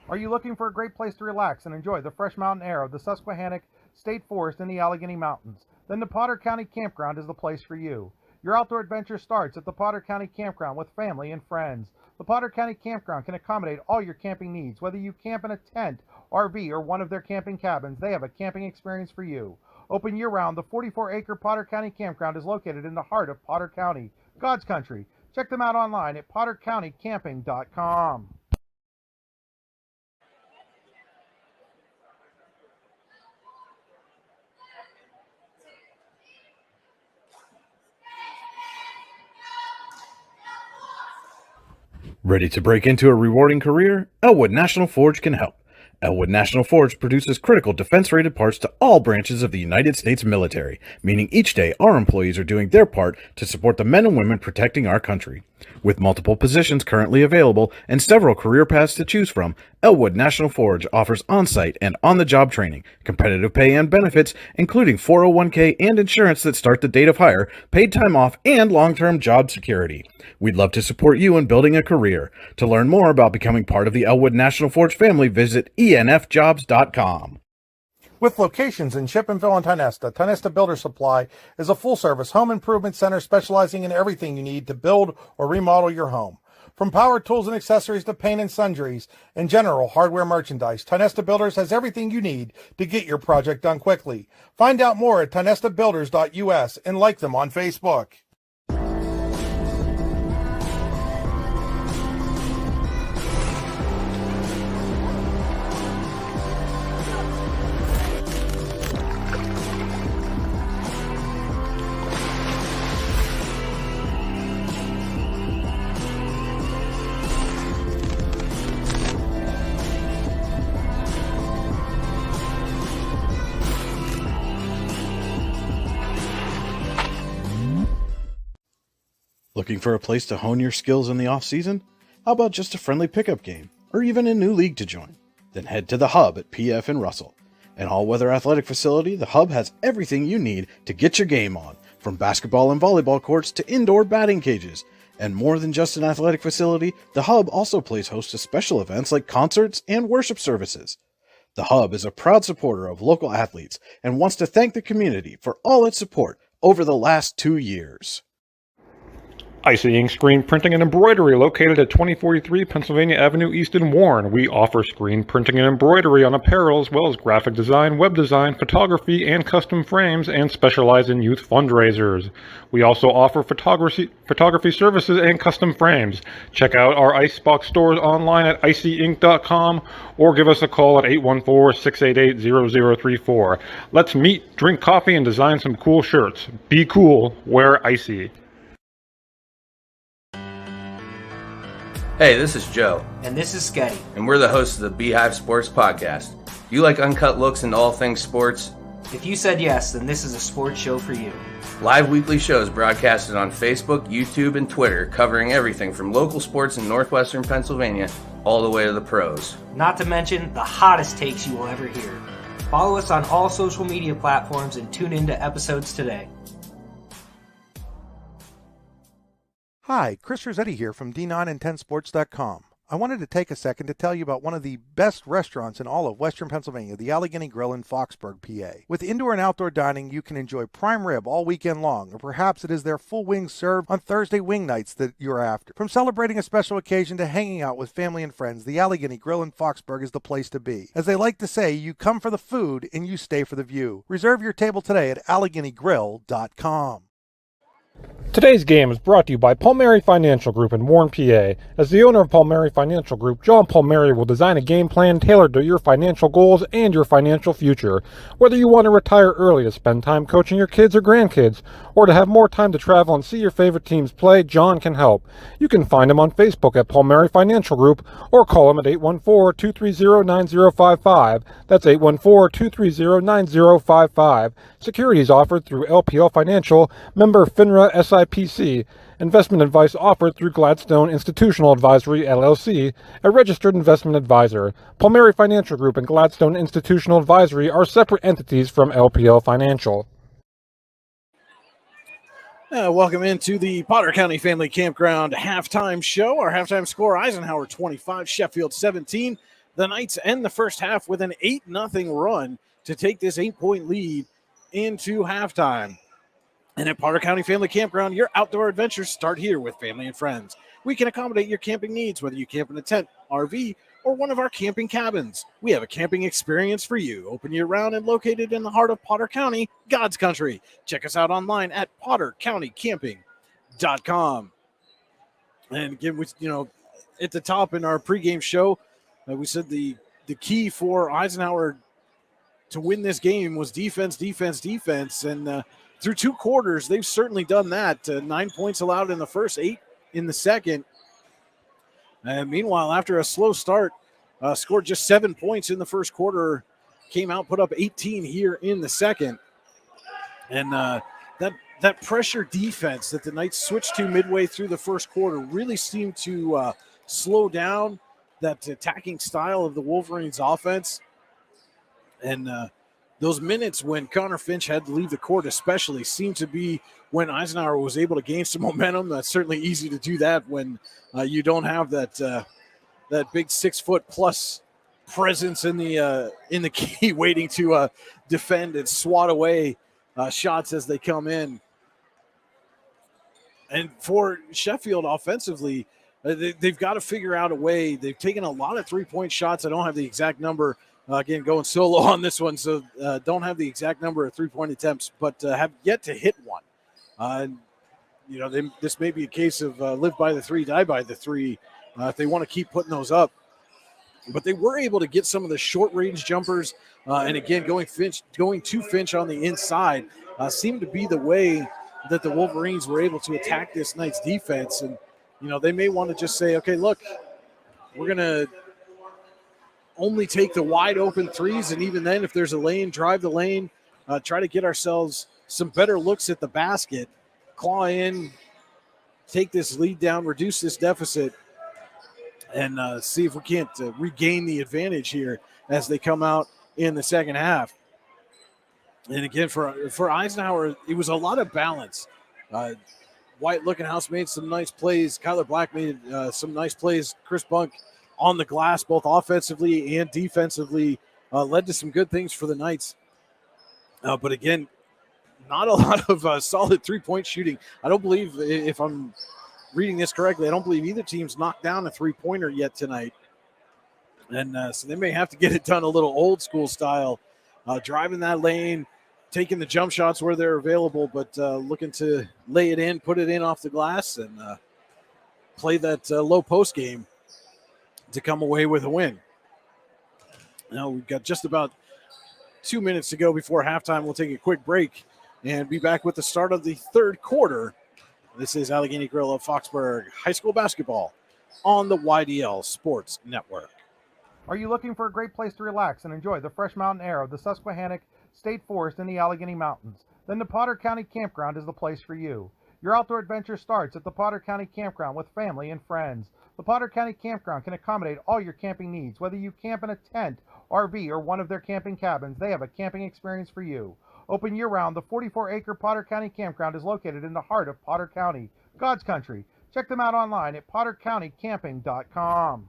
Speaker 9: Are you looking for a great place to relax and enjoy the fresh mountain air of the Susquehannock State Forest in the Allegheny Mountains? Then the Potter County Campground is the place for you. Your outdoor adventure starts at the Potter County Campground with family and friends. The Potter County Campground can accommodate all your camping needs. Whether you camp in a tent, RV, or one of their camping cabins, they have a camping experience for you. Open year-round, the 44-acre Potter County Campground is located in the heart of Potter County, God's country. Check them out online at pottercountycamping.com.
Speaker 1: Ready to break into a rewarding career? Elwood National Forge can help. Elwood National Forge produces critical defense-rated parts to all branches of the United States military, meaning each day our employees are doing their part to support the men and women protecting our country. With multiple positions currently available and several career paths to choose from, Elwood National Forge offers on-site and on-the-job training, competitive pay and benefits, including 401k and insurance that start the date of hire, paid time off, and long-term job security. We'd love to support you in building a career. To learn more about becoming part of the Elwood National Forge family, visit enfjobs.com.
Speaker 2: With locations in Shippenville and Tionesta, Tionesta Builder Supply is a full-service home improvement center specializing in everything you need to build or remodel your home. From power tools and accessories to paint and sundries and general hardware merchandise, Tionesta Builders has everything you need to get your project done quickly. Find out more at tionestabuilders.us and like them on Facebook.
Speaker 1: Looking for a place to hone your skills in the off-season? How about just a friendly pickup game, or even a new league to join? Then head to the Hub at PF in Russell. An all-weather athletic facility, the Hub has everything you need to get your game on, from basketball and volleyball courts to indoor batting cages. And more than just an athletic facility, the Hub also plays host to special events like concerts and worship services. The Hub is a proud supporter of local athletes and wants to thank the community for all its support over the last 2 years.
Speaker 3: Icing Screen Printing and Embroidery, located at 2043 Pennsylvania Avenue East in Warren. We offer screen printing and embroidery on apparel, as well as graphic design, web design, photography, and custom frames, and specialize in youth fundraisers. We also offer photography services and custom frames. Check out our Icebox stores online at icyinc.com or give us a call at 814-688-0034. Let's meet, drink coffee, and design some cool shirts. Be cool, wear icy.
Speaker 4: Hey, this is Joe.
Speaker 5: And this is Sketty.
Speaker 4: And we're the hosts of the Beehive Sports Podcast. Do you like uncut looks into all things sports?
Speaker 5: If you said yes, then this is a sports show for you.
Speaker 4: Live weekly shows broadcasted on Facebook, YouTube, and Twitter, covering everything from local sports in northwestern Pennsylvania all the way to the pros.
Speaker 5: Not to mention the hottest takes you will ever hear. Follow us on all social media platforms and tune into episodes today.
Speaker 2: Hi, Chris Rossetti here from D9and10sports.com. I wanted to take a second to tell you about one of the best restaurants in all of Western Pennsylvania, the Allegheny Grill in Foxburg, PA. With indoor and outdoor dining, you can enjoy prime rib all weekend long, or perhaps it is their full wings served on Thursday wing nights that you're after. From celebrating a special occasion to hanging out with family and friends, the Allegheny Grill in Foxburg is the place to be. As they like to say, you come for the food and you stay for the view. Reserve your table today at AlleghenyGrill.com.
Speaker 3: Today's game is brought to you by Palmieri Financial Group in Warren, PA. As the owner of Palmieri Financial Group, John Palmieri will design a game plan tailored to your financial goals and your financial future. Whether you want to retire early to spend time coaching your kids or grandkids, or to have more time to travel and see your favorite teams play, John can help. You can find him on Facebook at Palmieri Financial Group, or call him at 814-230-9055. That's 814-230-9055. Securities offered through LPL Financial, member FINRA SIPC. Investment advice offered through Gladstone Institutional Advisory, LLC, a registered investment advisor. Palmieri Financial Group and Gladstone Institutional Advisory are separate entities from LPL Financial.
Speaker 6: Welcome into the Potter County Family Campground halftime show. Our halftime score, Eisenhower 25, Sheffield 17. The Knights end the first half with an 8-0 run to take this 8-point lead into halftime. And at Potter County Family Campground, your outdoor adventures start here with family and friends. We can accommodate your camping needs, whether you camp in a tent, RV, or one of our camping cabins. We have a camping experience for you, open year-round and located in the heart of Potter County, God's country. Check us out online at pottercountycamping.com. And again, at the top in our pregame show, we said the key for Eisenhower to win this game was defense, and through 2 quarters, they've certainly done that. 9 points allowed in the first, 8 in the second. Meanwhile, after a slow start, scored just 7 points in the first quarter, came out, put up 18 here in the second. And that that pressure defense that the Knights switched to midway through the first quarter really seemed to slow down that attacking style of the Wolverines offense. And those minutes when Connor Finch had to leave the court especially seemed to be when Eisenhower was able to gain some momentum. That's certainly easy to do that when you don't have that big 6 foot plus presence in the key waiting to defend and swat away shots as they come in. And for Sheffield offensively, they've got to figure out a way. They've taken a lot of 3-point shots. I don't have the exact number. Again, going solo on this one, so don't have the exact number of 3-point attempts, but have yet to hit one. This may be a case of live by the 3, die by the 3 if they want to keep putting those up. But they were able to get some of the short-range jumpers, and again, going to Finch on the inside seemed to be the way that the Wolverines were able to attack this Knights defense. And, they may want to just say, okay, look, we're going to only take the wide open threes. And even then, if there's a lane, drive the lane, try to get ourselves some better looks at the basket, claw in, take this lead down, reduce this deficit, and see if we can't regain the advantage here as they come out in the second half. And again, for Eisenhower, it was a lot of balance. White Lookenhouse made some nice plays. Kyler Black made some nice plays. Chris Bunk on the glass, both offensively and defensively, led to some good things for the Knights. But again, not a lot of solid 3-point shooting. I don't believe, if I'm reading this correctly, I don't believe either team's knocked down a 3-pointer yet tonight. And so they may have to get it done a little old school style, driving that lane, taking the jump shots where they're available, but looking to lay it in, put it in off the glass, and play that low post game to come away with a win. Now we've got just about 2 minutes to go before halftime. We'll take a quick break and be back with the start of the third quarter. This is Allegheny Grill of Foxburg High School basketball on the YDL Sports Network.
Speaker 9: Are you looking for a great place to relax and enjoy the fresh mountain air of the Susquehannock State Forest in the Allegheny Mountains? Then the Potter County Campground is the place for you. Your outdoor adventure starts at the Potter County Campground with family and friends. The Potter County Campground can accommodate all your camping needs. Whether you camp in a tent, RV, or one of their camping cabins, they have a camping experience for you. Open year-round, the 44-acre Potter County Campground is located in the heart of Potter County, God's country. Check them out online at pottercountycamping.com.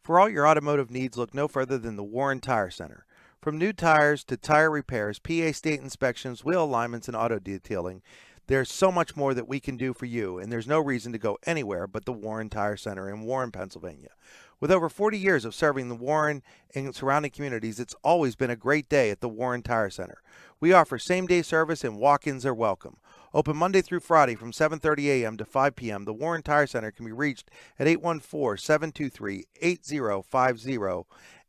Speaker 2: For all your automotive needs, look no further than the Warren Tire Center. From new tires to tire repairs, PA state inspections, wheel alignments, and auto detailing, there's so much more that we can do for you, and there's no reason to go anywhere but the Warren Tire Center in Warren, Pennsylvania. With over 40 years of serving the Warren and surrounding communities, it's always been a great day at the Warren Tire Center. We offer same-day service and walk-ins are welcome. Open Monday through Friday from 7:30 a.m. to 5 p.m., the Warren Tire Center can be reached at 814-723-8050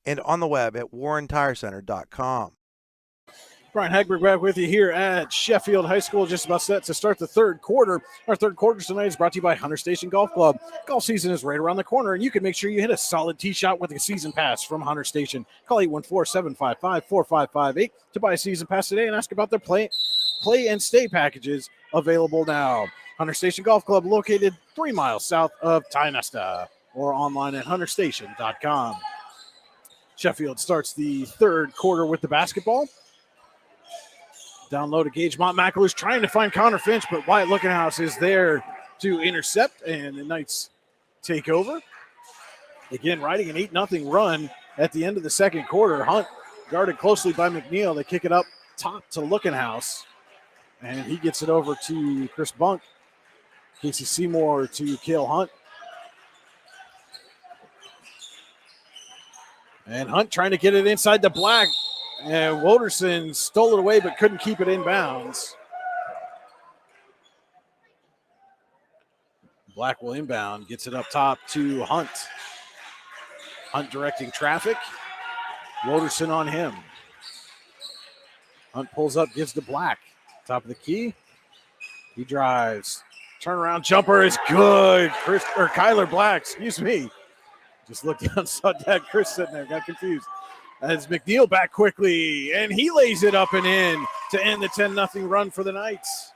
Speaker 2: and on the web at warrentirecenter.com.
Speaker 6: Brian Hagberg back with you here at Sheffield High School, just about set to start the third quarter. Our third quarter tonight is brought to you by Hunter Station Golf Club. Golf season is right around the corner, and you can make sure you hit a solid tee shot with a season pass from Hunter Station. Call 814-755-4558 to buy a season pass today and ask about their play and stay packages available now. Hunter Station Golf Club, located 3 miles south of Tynesta, or online at hunterstation.com. Sheffield starts the third quarter with the basketball. Down low to Gage Montmackler's trying to find Connor Finch, but Wyatt Lookenhouse is there to intercept, and the Knights take over. Again, riding an 8-0 run at the end of the second quarter. Hunt guarded closely by McNeil. They kick it up top to Lookenhouse, and he gets it over to Chris Bunk. Casey Seymour to Cale Hunt. And Hunt trying to get it inside the Black. And Woderson stole it away but couldn't keep it in bounds. Black will inbound, gets it up top to Hunt. Hunt directing traffic. Woderson on him. Hunt pulls up, gives to Black. Top of the key. He drives. Turnaround jumper is good. Kyler Black, excuse me. Just looked down, saw Dad Chris sitting there, got confused. as McNeil back quickly, and he lays it up and in to end the 10-0 run for the Knights.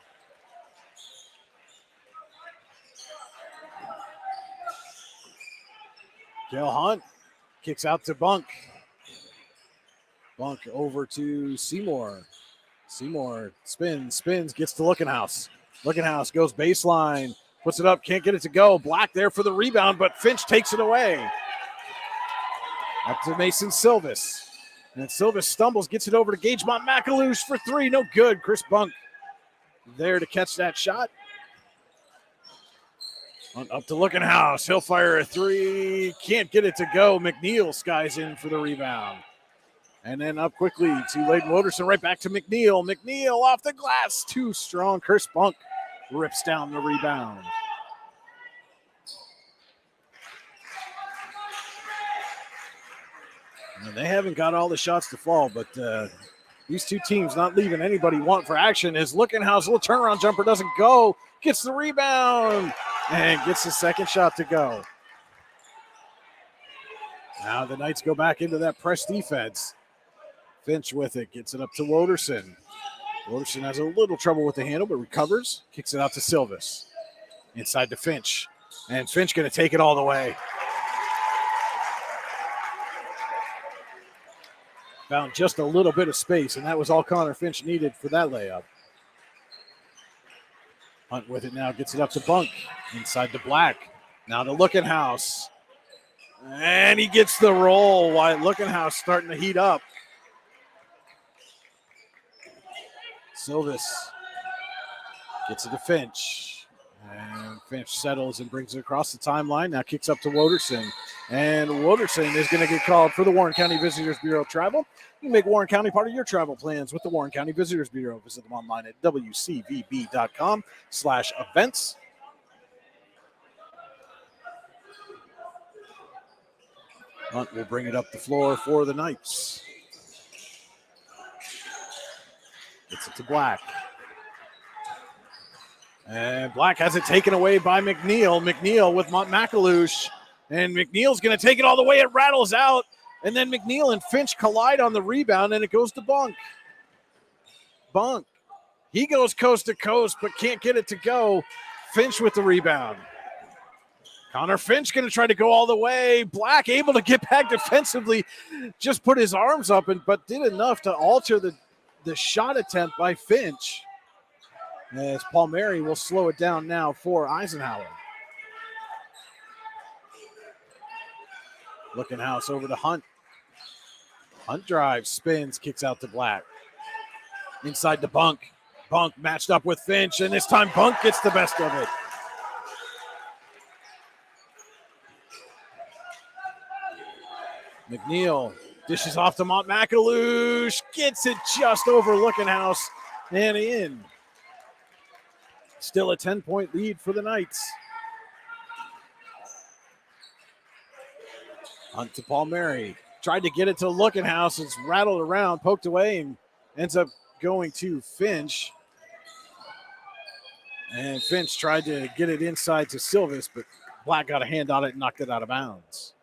Speaker 6: Kel Hunt kicks out to Bunk. Bunk over to Seymour. Seymour spins, gets to Lookenhouse. Lookenhouse goes baseline, puts it up, can't get it to go. Black there for the rebound, but Finch takes it away. Up to Mason Silvis. And Silvis stumbles, gets it over to Gage Montmacalouche for three. No good. Chris Bunk there to catch that shot. Up to Lookenhouse. He'll fire a three. Can't get it to go. McNeil skies in for the rebound. And then up quickly to Layden Woderson, right back to McNeil. McNeil off the glass. Too strong. Chris Bunk rips down the rebound. And they haven't got all the shots to fall, but these two teams not leaving anybody want for action. Is Lookenhouse, little turnaround jumper doesn't go. Gets the rebound and gets the second shot to go. Now the Knights go back into that press defense. Finch with it, gets it up to Woderson. Woderson has a little trouble with the handle, but recovers. Kicks it out to Silvis. Inside to Finch. And Finch going to take it all the way. Found just a little bit of space, and that was all Connor Finch needed for that layup. Hunt with it now, gets it up to Bunk. Inside to Black. Now to Lookenhouse. And he gets the roll while Lookenhouse starting to heat up. Silvis gets it to Finch. And Finch settles and brings it across the timeline. Now kicks up to Woderson. And Woderson is going to get called for the Warren County Visitors Bureau travel. You can make Warren County part of your travel plans with the Warren County Visitors Bureau. Visit them online at wcvb.com/events. Hunt will bring it up the floor for the Knights. Gets it to Black. And Black has it taken away by McNeil. McNeil with Montmacalouche. And McNeil's going to take it all the way. It rattles out. And then McNeil and Finch collide on the rebound, and it goes to Bunk. Bunk. He goes coast to coast, but can't get it to go. Finch with the rebound. Connor Finch going to try to go all the way. Black able to get back defensively. Just put his arms up, but did enough to alter the shot attempt by Finch. As Palmieri will slow it down now for Eisenhower. Lookenhouse over to Hunt. Hunt drives, spins, kicks out to Black. Inside to Bunk. Bunk matched up with Finch, and this time Bunk gets the best of it. McNeil dishes off to Montmacalouche. Gets it just over Lookenhouse and in. Still a 10-point lead for the Knights. Hunt to Palmieri. Tried to get it to Lookenhouse. It's rattled around, poked away, and ends up going to Finch. And Finch tried to get it inside to Silvis, but Black got a hand on it and knocked it out of bounds.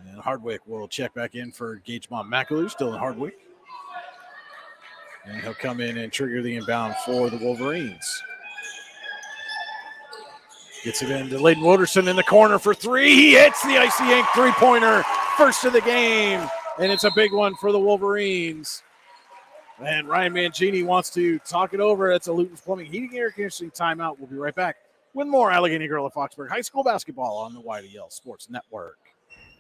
Speaker 6: And Hardwick will check back in for Gage Montmacalouche, still in Hardwick. And he'll come in and trigger the inbound for the Wolverines. Gets it into Layden Woderson in the corner for three. He hits the Icy Ink three-pointer, first of the game. And it's a big one for the Wolverines. And Ryan Mangini wants to talk it over. That's a Luton's Plumbing, Heating, and Air Conditioning timeout. We'll be right back with more Allegheny Girl of Foxburg High School basketball on the YDL Sports Network.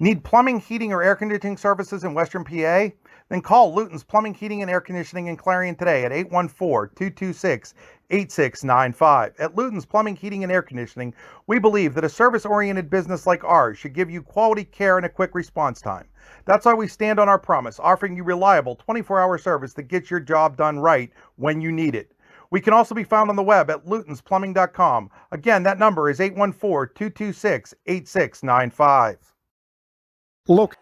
Speaker 2: Need plumbing, heating, or air conditioning services in Western PA? Then call Luton's Plumbing, Heating, and Air Conditioning in Clarion today at 814-226-8695. At Luton's Plumbing, Heating, and Air Conditioning, we believe that a service-oriented business like ours should give you quality care and a quick response time. That's why we stand on our promise, offering you reliable 24-hour service that gets your job done right when you need it. We can also be found on the web at lutonsplumbing.com. Again, that number is 814-226-8695.
Speaker 3: Look.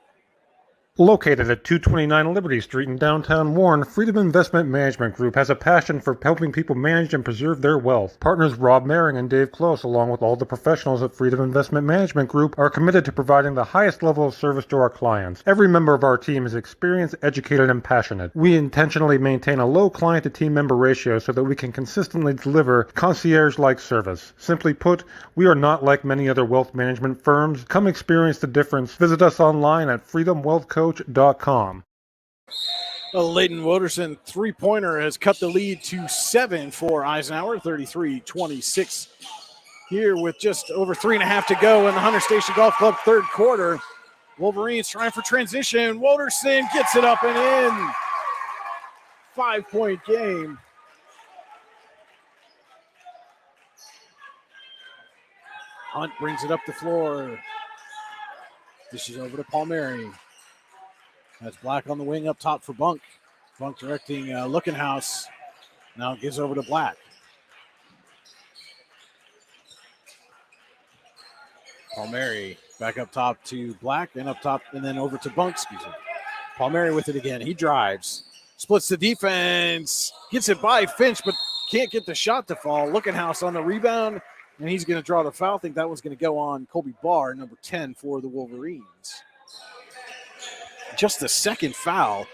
Speaker 3: Located at 229 Liberty Street in downtown Warren, Freedom Investment Management Group has a passion for helping people manage and preserve their wealth. Partners Rob Maring and Dave Close, along with all the professionals at Freedom Investment Management Group, are committed to providing the highest level of service to our clients. Every member of our team is experienced, educated, and passionate. We intentionally maintain a low client-to-team member ratio so that we can consistently deliver concierge-like service. Simply put, we are not like many other wealth management firms. Come experience the difference. Visit us online at freedomwealthcoach.com.
Speaker 6: Leighton Woderson three-pointer has cut the lead to 7 for Eisenhower, 33-26. Here with just over 3.5 to go in the Hunter Station Golf Club third quarter. Wolverines trying for transition. Woderson gets it up and in. 5-point game. Hunt brings it up the floor. Dishes over to Palmieri. That's Black on the wing up top for Bunk. Bunk directing Lookenhouse. Now gives over to Black. Palmieri back up top to Black and up top and then over to Bunk. Palmieri with it again. He drives. Splits the defense. Gets it by Finch but can't get the shot to fall. Lookenhouse on the rebound and he's going to draw the foul. I think that one's going to go on Colby Barr, number 10 for the Wolverines. Just the second foul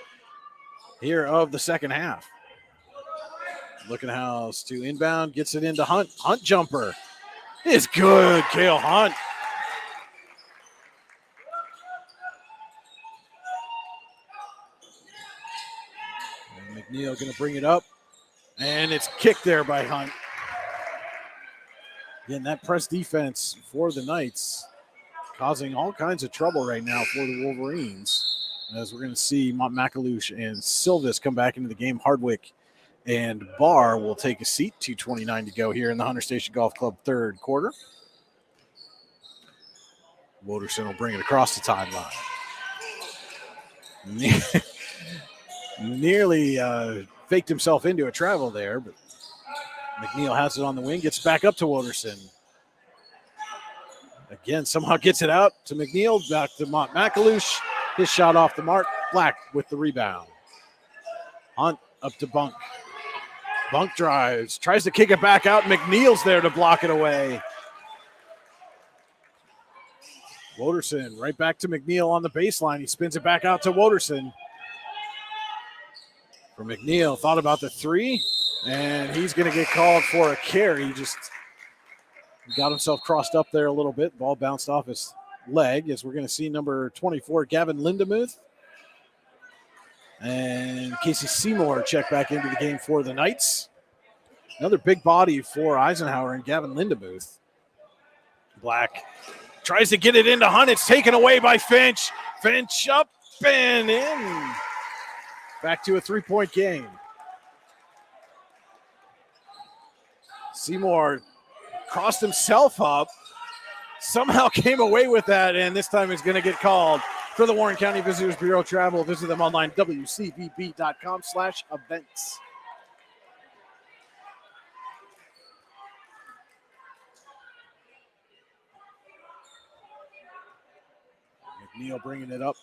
Speaker 6: here of the second half. Lookenhouse to inbound, gets it into Hunt. Hunt jumper is good. Cale Hunt. And McNeil going to bring it up. And it's kicked there by Hunt. Again, that press defense for the Knights causing all kinds of trouble right now for the Wolverines. As we're going to see McAlush and Silvis come back into the game. Hardwick and Barr will take a seat. 2:29 to go here in the Hunter Station Golf Club third quarter. Woderson will bring it across the timeline. Nearly faked himself into a travel there, but McNeil has it on the wing, gets back up to Woderson. Again, somehow gets it out to McNeil, back to McAlush. His shot off the mark. Black with the rebound. Hunt up to Bunk. Bunk drives, tries to kick it back out. McNeil's there to block it away. Woderson right back to McNeil on the baseline. He spins it back out to Woderson. For McNeil, thought about the three, and he's going to get called for a carry. He just got himself crossed up there a little bit. Ball bounced off his leg, as we're going to see number 24, Gavin Lindemuth. And Casey Seymour check back into the game for the Knights. Another big body for Eisenhower and Gavin Lindemuth. Black tries to get it into Hunt. It's taken away by Finch. Finch up and in. Back to a 3-point game. Seymour crossed himself up. Somehow came away with that, and this time he's going to get called for the Warren County Visitors Bureau Travel. Visit them online, wcvb.com/events. McNeil bringing it up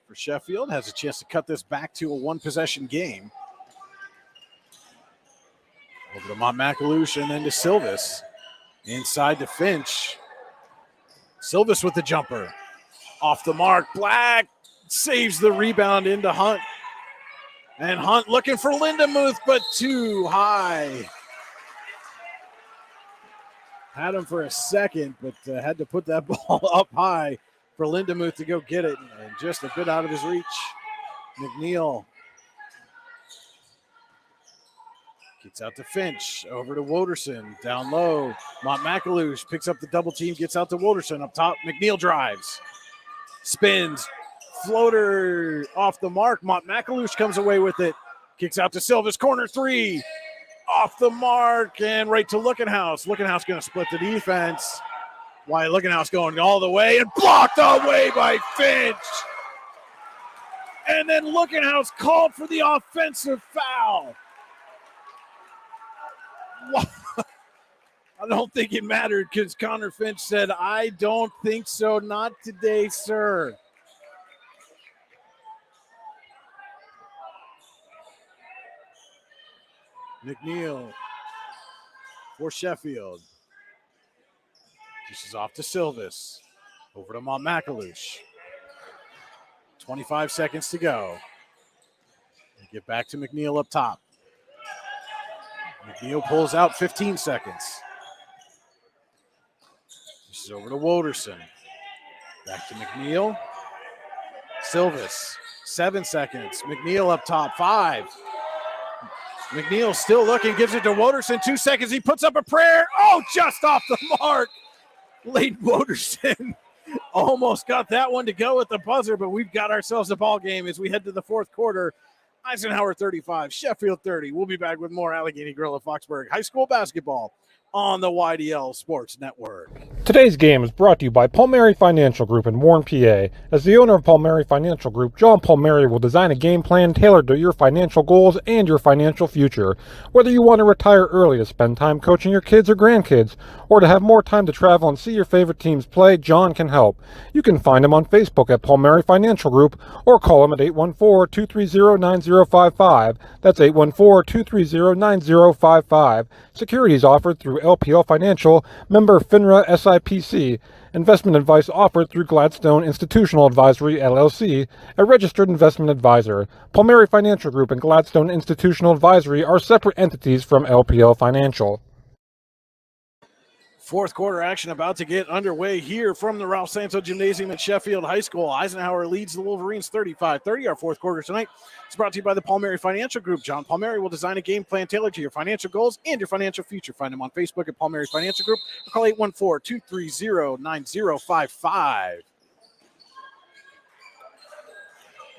Speaker 6: for Sheffield. Has a chance to cut this back to a one-possession game. Over to McAlush and then to Silvis. Inside to Finch. Silvis with the jumper. Off the mark. Black saves the rebound into Hunt. And Hunt looking for Lindemuth, but too high. Had him for a second, but had to put that ball up high for Lindemuth to go get it. And just a bit out of his reach. McNeil gets out to Finch, over to Woderson, down low. McAlush picks up the double team, gets out to Woderson up top. McNeil drives, spins, floater off the mark. McAlush comes away with it, kicks out to Silvis, corner three, off the mark, and right to Lookenhouse. Lookenhouse going to split the defense. Why Lookenhouse going all the way and blocked away by Finch. And then Lookenhouse called for the offensive foul. I don't think it mattered because Connor Finch said, I don't think so, not today, sir. McNeil for Sheffield. This is off to Silvis. Over to Montmacalouche. 25 seconds to go. They get back to McNeil up top. McNeil pulls out 15 seconds. This is over to Woderson. Back to McNeil. Silvis, 7 seconds. McNeil up top, 5. McNeil still looking, gives it to Woderson, 2 seconds. He puts up a prayer. Oh, just off the mark. Leighton Woderson almost got that one to go at the buzzer, but we've got ourselves a ball game as we head to the fourth quarter. Eisenhower 35, Sheffield 30. We'll be back with more Allegheny Grill of Foxburg High School basketball on the YDL Sports Network.
Speaker 3: Today's game is brought to you by Palmieri Financial Group in Warren, PA. As the owner of Palmieri Financial Group, John Palmieri will design a game plan tailored to your financial goals and your financial future. Whether you want to retire early to spend time coaching your kids or grandkids, or to have more time to travel and see your favorite teams play, John can help. You can find him on Facebook at Palmieri Financial Group or call him at 814-230-9055. That's 814-230-9055. Securities offered through LPL Financial, member FINRA SIPC. Investment advice offered through Gladstone Institutional Advisory, LLC, a registered investment advisor. Palmieri Financial Group and Gladstone Institutional Advisory are separate entities from LPL Financial.
Speaker 6: Fourth quarter action about to get underway here from the Ralph Santo Gymnasium at Sheffield High School. Eisenhower leads the Wolverines 35-30. Our fourth quarter tonight is brought to you by the Palmieri Financial Group. John Palmieri will design a game plan tailored to your financial goals and your financial future. Find him on Facebook at Palmieri Financial Group or call 814-230-9055.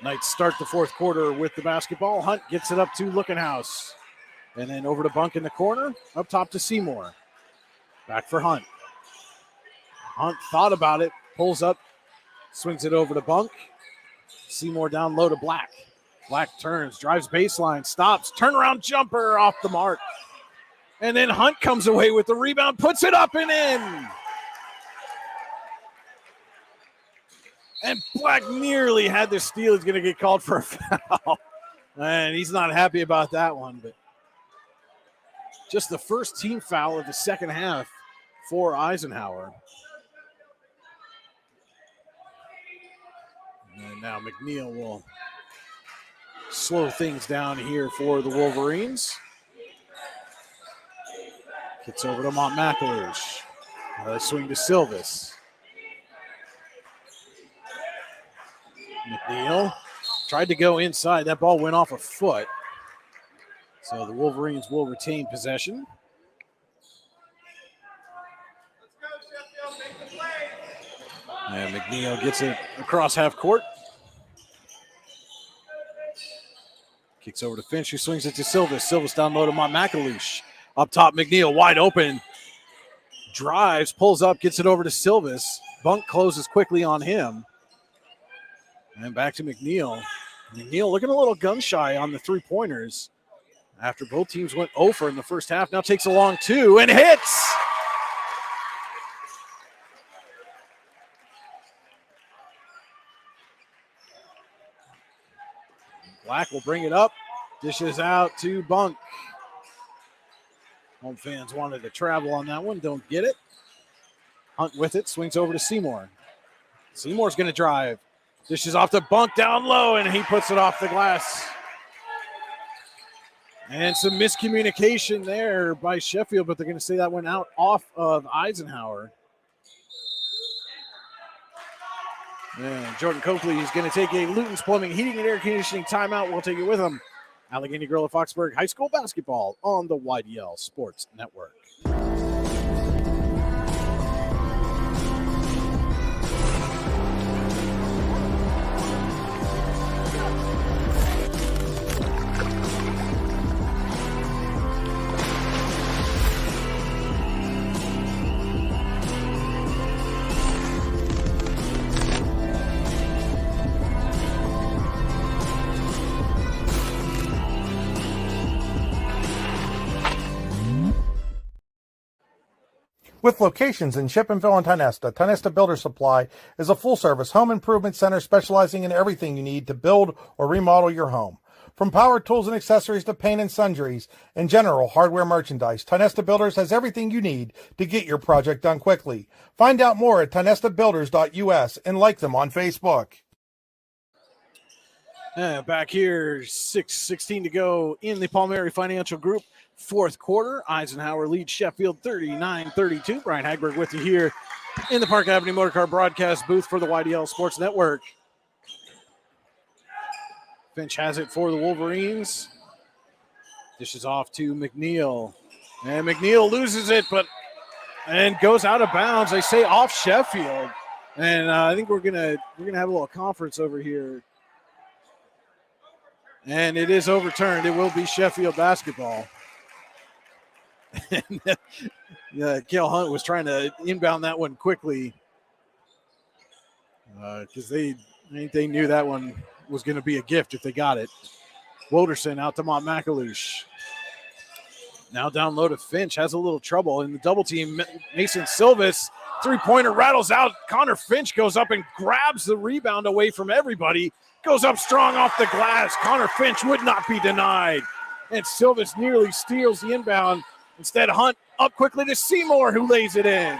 Speaker 6: Knights start the fourth quarter with the basketball. Hunt gets it up to Lookenhouse. And then over to Bunk in the corner, up top to Seymour. Back for Hunt. Hunt thought about it, pulls up, swings it over to Bunk. Seymour down low to Black. Black turns, drives baseline, stops, turnaround jumper off the mark. And then Hunt comes away with the rebound, puts it up and in. And Black nearly had the steal. He's going to get called for a foul. And he's not happy about that one, but just the first team foul of the second half for Eisenhower. And now McNeil will slow things down here for the Wolverines. Gets over to Montmacalouche. Swing to Silvis. McNeil tried to go inside. That ball went off a foot. So the Wolverines will retain possession. And McNeil gets it across half court. Kicks over to Finch, who swings it to Silvis. Silvis down low to Montmacalouche. Up top, McNeil wide open. Drives, pulls up, gets it over to Silvis. Bunk closes quickly on him. And back to McNeil. McNeil looking a little gun shy on the three-pointers after both teams went 0 for in the first half. Now takes a long two and hits. Black will bring it up. Dishes out to Bunk. Home fans wanted to travel on that one. Don't get it. Hunt with it. Swings over to Seymour. Seymour's going to drive. Dishes off to Bunk down low, and he puts it off the glass. And some miscommunication there by Sheffield, but they're going to say that went out off of Eisenhower. And Jordan Copley is going to take a Luton's Plumbing, Heating, and Air Conditioning timeout. We'll take it with him. Allegheny Grill of Foxburg High School basketball on the YDL Sports Network.
Speaker 2: With locations in Shippenville and Tionesta, Tionesta Builder Supply is a full-service home improvement center specializing in everything you need to build or remodel your home.
Speaker 9: From power tools and accessories to paint and sundries and general hardware merchandise, Tinesta Builders has everything you need to get your project done quickly. Find out more at tinestabuilders.us and like them on Facebook.
Speaker 6: Back here, 6:16 to go in the Palmieri Financial Group fourth quarter. Eisenhower leads Sheffield 39-32. Brian Hagberg with you here in the Park Avenue Motorcar broadcast booth for the YDL Sports Network. Finch has it for the Wolverines. Dishes off to McNeil. And McNeil loses it, and goes out of bounds. They say off Sheffield. And I think we're gonna have a little conference over here. And it is overturned. It will be Sheffield basketball. Cale Hunt was trying to inbound that one quickly because they knew that one was going to be a gift if they got it. Woderson out to Mont McAlouche. Now down low to Finch. Has a little trouble in the double team. Mason Silvis, three-pointer rattles out. Connor Finch goes up and grabs the rebound away from everybody. Goes up strong off the glass. Connor Finch would not be denied. And Silvis nearly steals the inbound. Instead, Hunt up quickly to Seymour, who lays it in.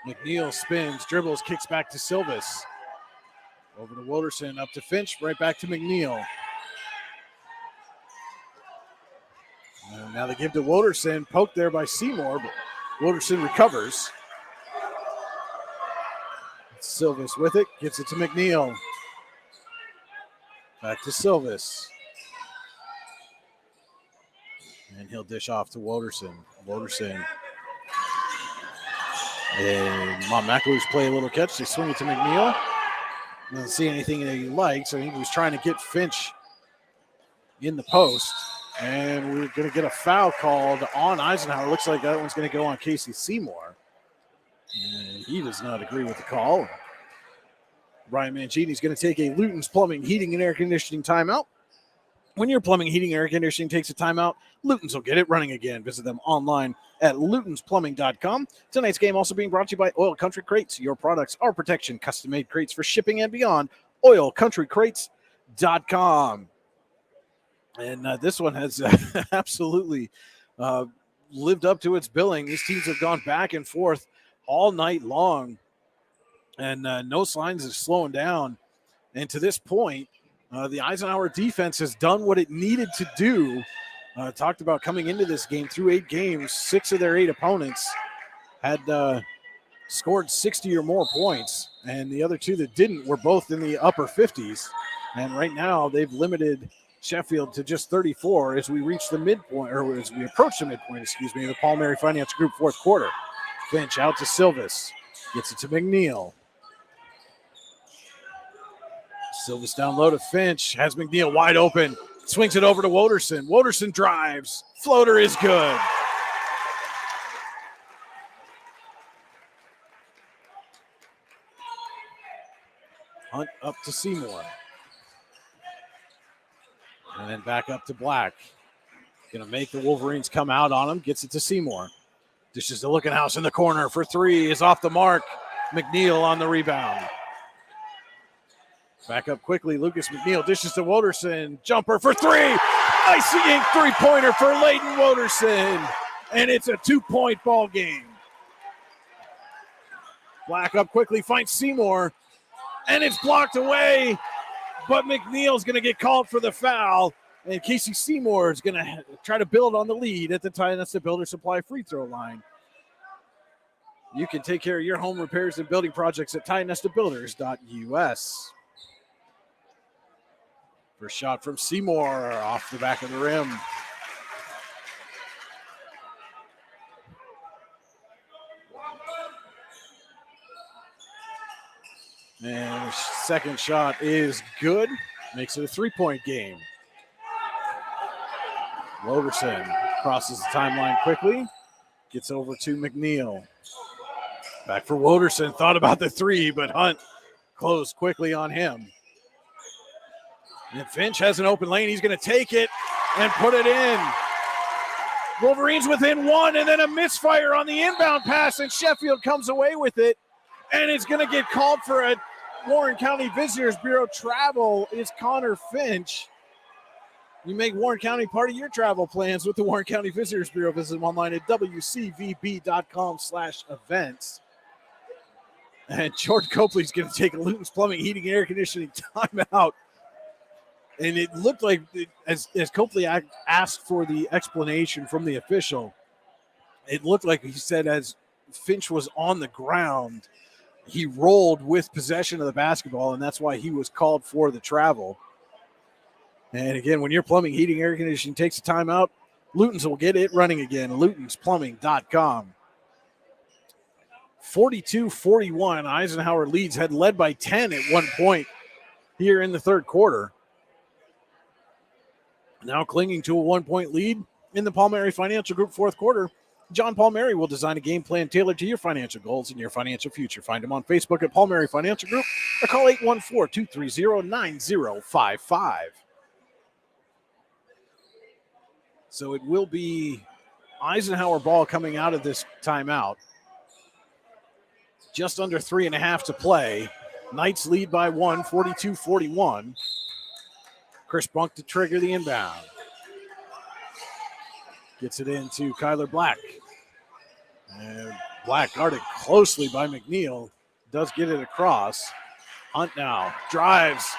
Speaker 6: McNeil spins, dribbles, kicks back to Silvis. Over to Woderson, up to Finch, right back to McNeil. And now they give to Woderson, poked there by Seymour, but Woderson recovers. Silvis with it, gets it to McNeil. Back to Silvis. And he'll dish off to Woderson. Woderson. And Mont McAlouche play a little catch. They swing it to McNeil. Doesn't see anything that he likes. I think he was trying to get Finch in the post. And we're going to get a foul called on Eisenhower. Looks like that one's going to go on Casey Seymour. And he does not agree with the call. Brian Mancini's going to take a Luton's Plumbing, Heating, and Air Conditioning timeout. When your plumbing, heating, and air conditioning takes a timeout, Luton's will get it running again. Visit them online at lutonsplumbing.com. Tonight's game also being brought to you by Oil Country Crates. Your products, our protection, custom-made crates for shipping and beyond. oilcountrycrates.com. And this one has absolutely lived up to its billing. These teams have gone back and forth all night long, and no signs of slowing down. And to this point, the Eisenhower defense has done what it needed to do. Talked about coming into this game through 8 games, 6 of their 8 opponents had scored 60 or more points, and the other 2 that didn't were both in the upper 50s. And right now they've limited Sheffield to just 34 as we reach the midpoint, or as we approach the midpoint, of the Palmieri Financial Group fourth quarter. Finch out to Silvis, gets it to McNeil. Silvis down low to Finch, has McNeil wide open, swings it over to Woderson. Woderson drives, floater is good. Hunt up to Seymour. And then back up to Black. Going to make the Wolverines come out on him, gets it to Seymour. Dishes to Looking House in the corner for 3, is off the mark. McNeil on the rebound. Back up quickly, Lucas McNeil dishes to Woderson. Jumper for 3. Icy ink three-pointer for Layden Woderson. And it's a 2-point ball game. Black up quickly, finds Seymour. And it's blocked away. But McNeil's going to get called for the foul. And Casey Seymour is going to try to build on the lead at the Tinesta Builder Supply free throw line. You can take care of your home repairs and building projects at tinestabuilders.us. First shot from Seymour off the back of the rim. And second shot is good. Makes it a 3-point game. Woderson crosses the timeline quickly. Gets over to McNeil. Back for Woderson. Thought about the 3, but Hunt closed quickly on him. And Finch has an open lane. He's going to take it and put it in. Wolverines within 1, and then a misfire on the inbound pass, and Sheffield comes away with it. And it's going to get called for a Warren County Visitors Bureau travel. Is Connor Finch. You make Warren County part of your travel plans with the Warren County Visitors Bureau. Visit them online at wcvb.com/events. And Jordan Copley's going to take a Luton's Plumbing, Heating, and Air Conditioning timeout. And it looked like, as Copley asked for the explanation from the official, it looked like he said as Finch was on the ground, he rolled with possession of the basketball, and that's why he was called for the travel. And again, when your plumbing, heating, air conditioning takes a timeout, Luton's will get it running again. LutonsPlumbing.com. 42-41. Eisenhower leads, had led by 10 at one point here in the third quarter. Now clinging to a 1-point lead in the Palmieri Financial Group fourth quarter. John Palmieri will design a game plan tailored to your financial goals and your financial future. Find him on Facebook at Palmieri Financial Group or call 814-230-9055. So it will be Eisenhower ball coming out of this timeout. Just under 3.5 to play. Knights lead by 1, 42-41. Chris Bunk to trigger the inbound. Gets it into Kyler Black. And Black guarded closely by McNeil. Does get it across. Hunt now drives,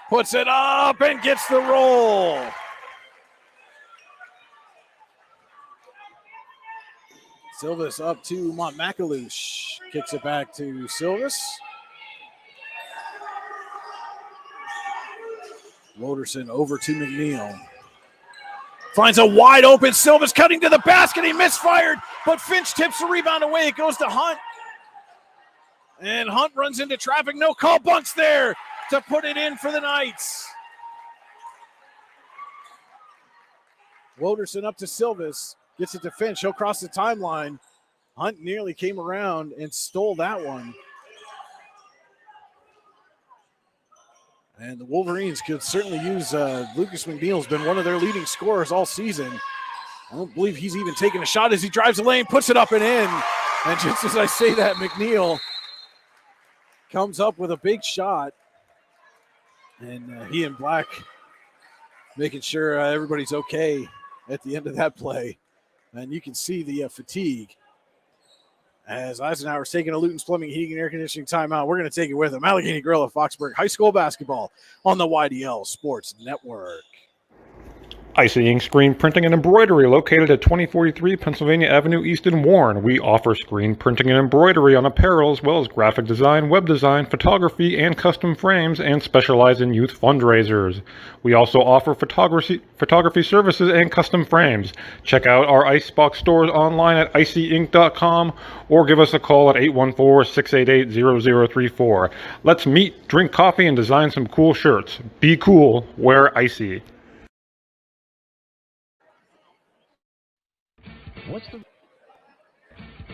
Speaker 6: puts it up, and gets the roll. Silvis up to Montmacalouche. Kicks it back to Silvis. Woderson over to McNeil. Finds a wide open Silvis cutting to the basket. He misfired, but Finch tips the rebound away. It goes to Hunt. And Hunt runs into traffic. No call. Bunk's there to put it in for the Knights. Woderson up to Silvis. Gets it to Finch. He'll cross the timeline. Hunt nearly came around and stole that one. And the Wolverines could certainly use Lucas McNeil's been one of their leading scorers all season. I don't believe he's even taken a shot as he drives the lane, puts it up and in. And just as I say that, McNeil comes up with a big shot. And he and Black making sure everybody's okay at the end of that play. And you can see the fatigue as Eisenhower's taking a Luton's Plumbing, Heating, and Air Conditioning timeout. We're going to take it with him. Allegheny Grill at Foxburg High School basketball on the YDL Sports Network.
Speaker 3: Icing, screen printing, and embroidery located at 2043 Pennsylvania Avenue East in Warren. We offer screen printing and embroidery on apparel as well as graphic design, web design, photography, and custom frames, and specialize in youth fundraisers. We also offer photography services and custom frames. Check out our Icebox stores online at icyinc.com or give us a call at 814-688-0034. Let's meet, drink coffee, and design some cool shirts. Be cool, wear Icy.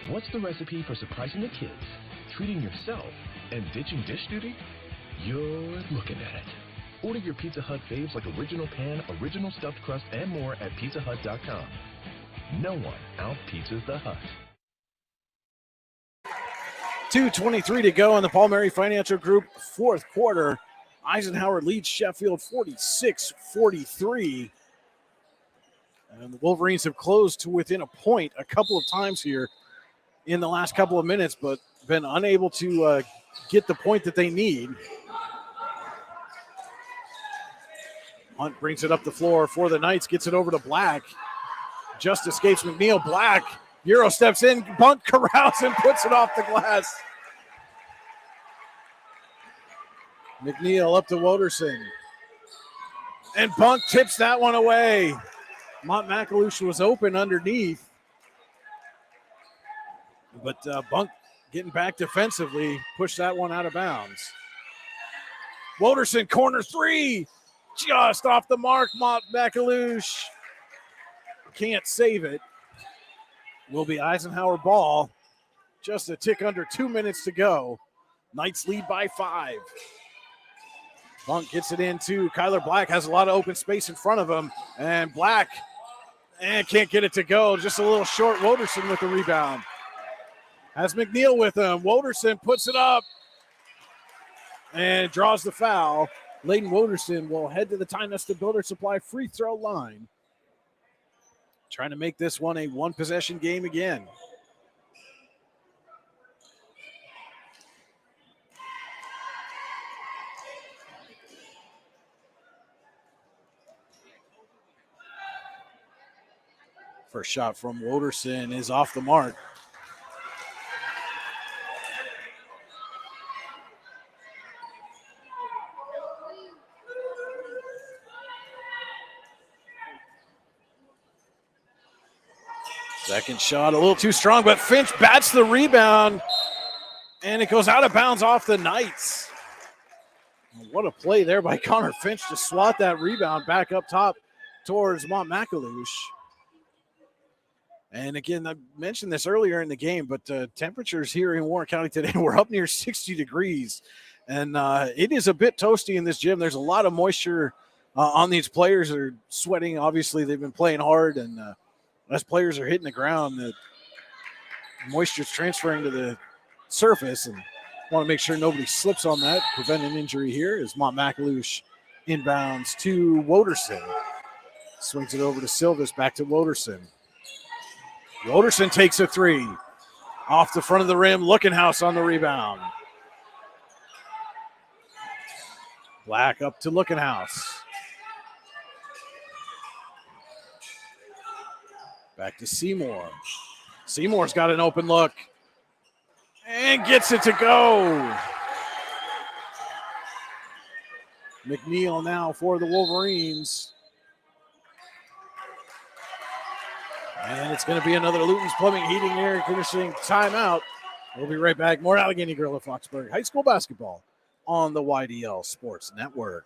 Speaker 8: What's the recipe for surprising the kids, treating yourself, and ditching dish duty? You're looking at it. Order your Pizza Hut faves like original pan, original stuffed crust, and more at pizzahut.com. No one out-pizzas the Hut.
Speaker 6: 2:23 to go in the Palmieri Financial Group fourth quarter. Eisenhower leads Sheffield 46-43. And the Wolverines have closed to within a point a couple of times here in the last couple of minutes, but been unable to get the point that they need. Hunt brings it up the floor for the Knights, gets it over to Black. Just escapes McNeil. Black, Euro steps in, Bunk corrals and puts it off the glass. McNeil up to Woderson. And Bunk tips that one away. Montmacalouche was open underneath. But Bunk getting back defensively, pushed that one out of bounds. Woderson, corner three. Just off the mark, Montmacalouche. Can't save it. Will be Eisenhower ball. Just a tick under 2 minutes to go. Knights lead by 5. Bunk gets it into Kyler Black, has a lot of open space in front of him. And Black can't get it to go. Just a little short. Woderson with the rebound. Has McNeil with him. Woderson puts it up and draws the foul. Layden Woderson will head to the Time Nested Builder Supply free throw line. Trying to make this one a one-possession game again. First shot from Woderson is off the mark. Second shot a little too strong, but Finch bats the rebound, and it goes out of bounds off the Knights. What a play there by Connor Finch to swat that rebound back up top towards Montmacalouche. And again, I mentioned this earlier in the game, but temperatures here in Warren County today were up near 60 degrees. And it is a bit toasty in this gym. There's a lot of moisture on these players. Are sweating. Obviously, they've been playing hard, and as players are hitting the ground, the moisture's transferring to the surface, and want to make sure nobody slips on that, prevent an injury here as Montmacalouche inbounds to Woderson. Swings it over to Silvis, back to Woderson. Woderson takes a three. Off the front of the rim, Lookenhouse on the rebound. Black up to Lookenhouse. Back to Seymour. Seymour's got an open look and gets it to go. McNeil now for the Wolverines. And it's going to be another Luton's Plumbing, Heating, and Air Conditioning timeout. We'll be right back. More Allegheny Grill at Foxburg High School basketball on the YDL Sports Network.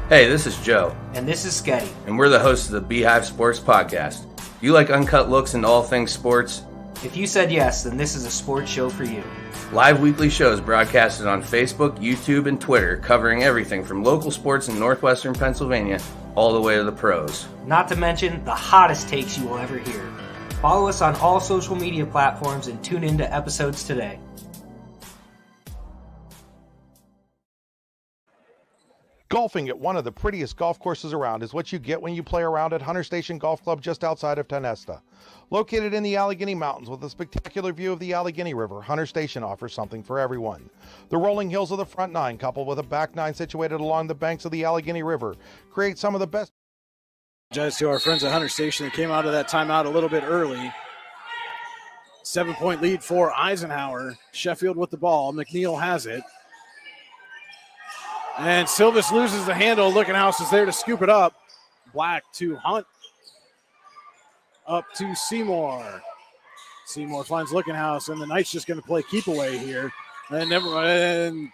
Speaker 4: Hey, this is Joe.
Speaker 5: And this is Sketty.
Speaker 4: And we're the hosts of the Beehive Sports Podcast. Do you like uncut looks into all things sports?
Speaker 5: If you said yes, then this is a sports show for you.
Speaker 4: Live weekly shows broadcasted on Facebook, YouTube, and Twitter, covering everything from local sports in northwestern Pennsylvania all the way to the pros.
Speaker 5: Not to mention the hottest takes you will ever hear. Follow us on all social media platforms and tune into episodes today.
Speaker 2: Golfing at one of the prettiest golf courses around is what you get when you play around at Hunter Station Golf Club just outside of Tonesta. Located in the Allegheny Mountains with a spectacular view of the Allegheny River, Hunter Station offers something for everyone. The rolling hills of the front nine, coupled with a back nine situated along the banks of the Allegheny River, create some of the best.
Speaker 6: Apologize to our friends at Hunter Station that came out of that timeout a little bit early. 7-point lead for Eisenhower. Sheffield with the ball. McNeil has it. And Silvis loses the handle. Lookenhouse is there to scoop it up. Black to Hunt. Up to Seymour. Seymour finds Lookenhouse, and the Knights just going to play keep away here. And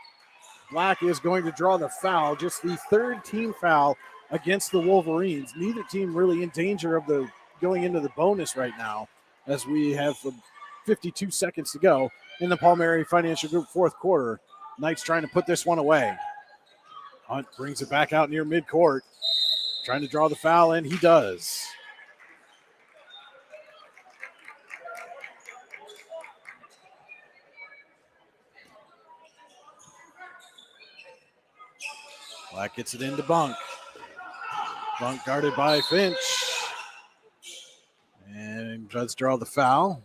Speaker 6: Black is going to draw the foul. Just the third team foul against the Wolverines. Neither team really in danger of the going into the bonus right now, as we have 52 seconds to go in the Palmieri Financial Group fourth quarter. Knights trying to put this one away. Hunt brings it back out near midcourt, trying to draw the foul, and he does. Black gets it into Bunk. Bunk guarded by Finch. And does draw the foul.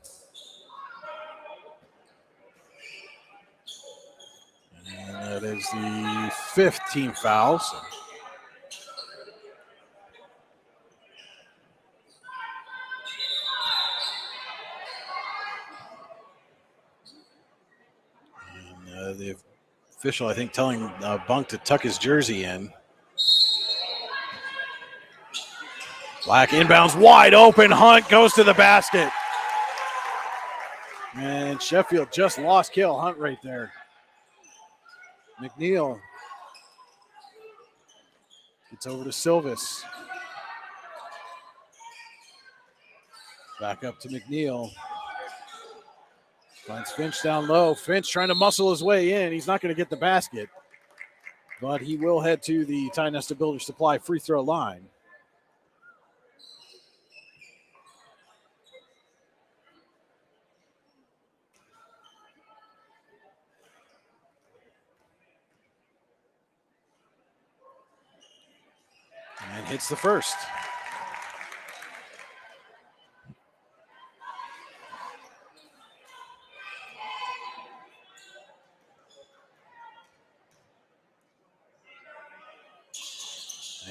Speaker 6: And that is the fifth team foul. So. And the official, I think, telling Bunk to tuck his jersey in. Black inbounds wide open. Hunt goes to the basket. And Sheffield just lost Cale Hunt right there. McNeil gets over to Silvis. Back up to McNeil. Finds Finch down low. Finch trying to muscle his way in. He's not going to get the basket, but he will head to the Ty Nesta Builder Supply free throw line. And hits the first.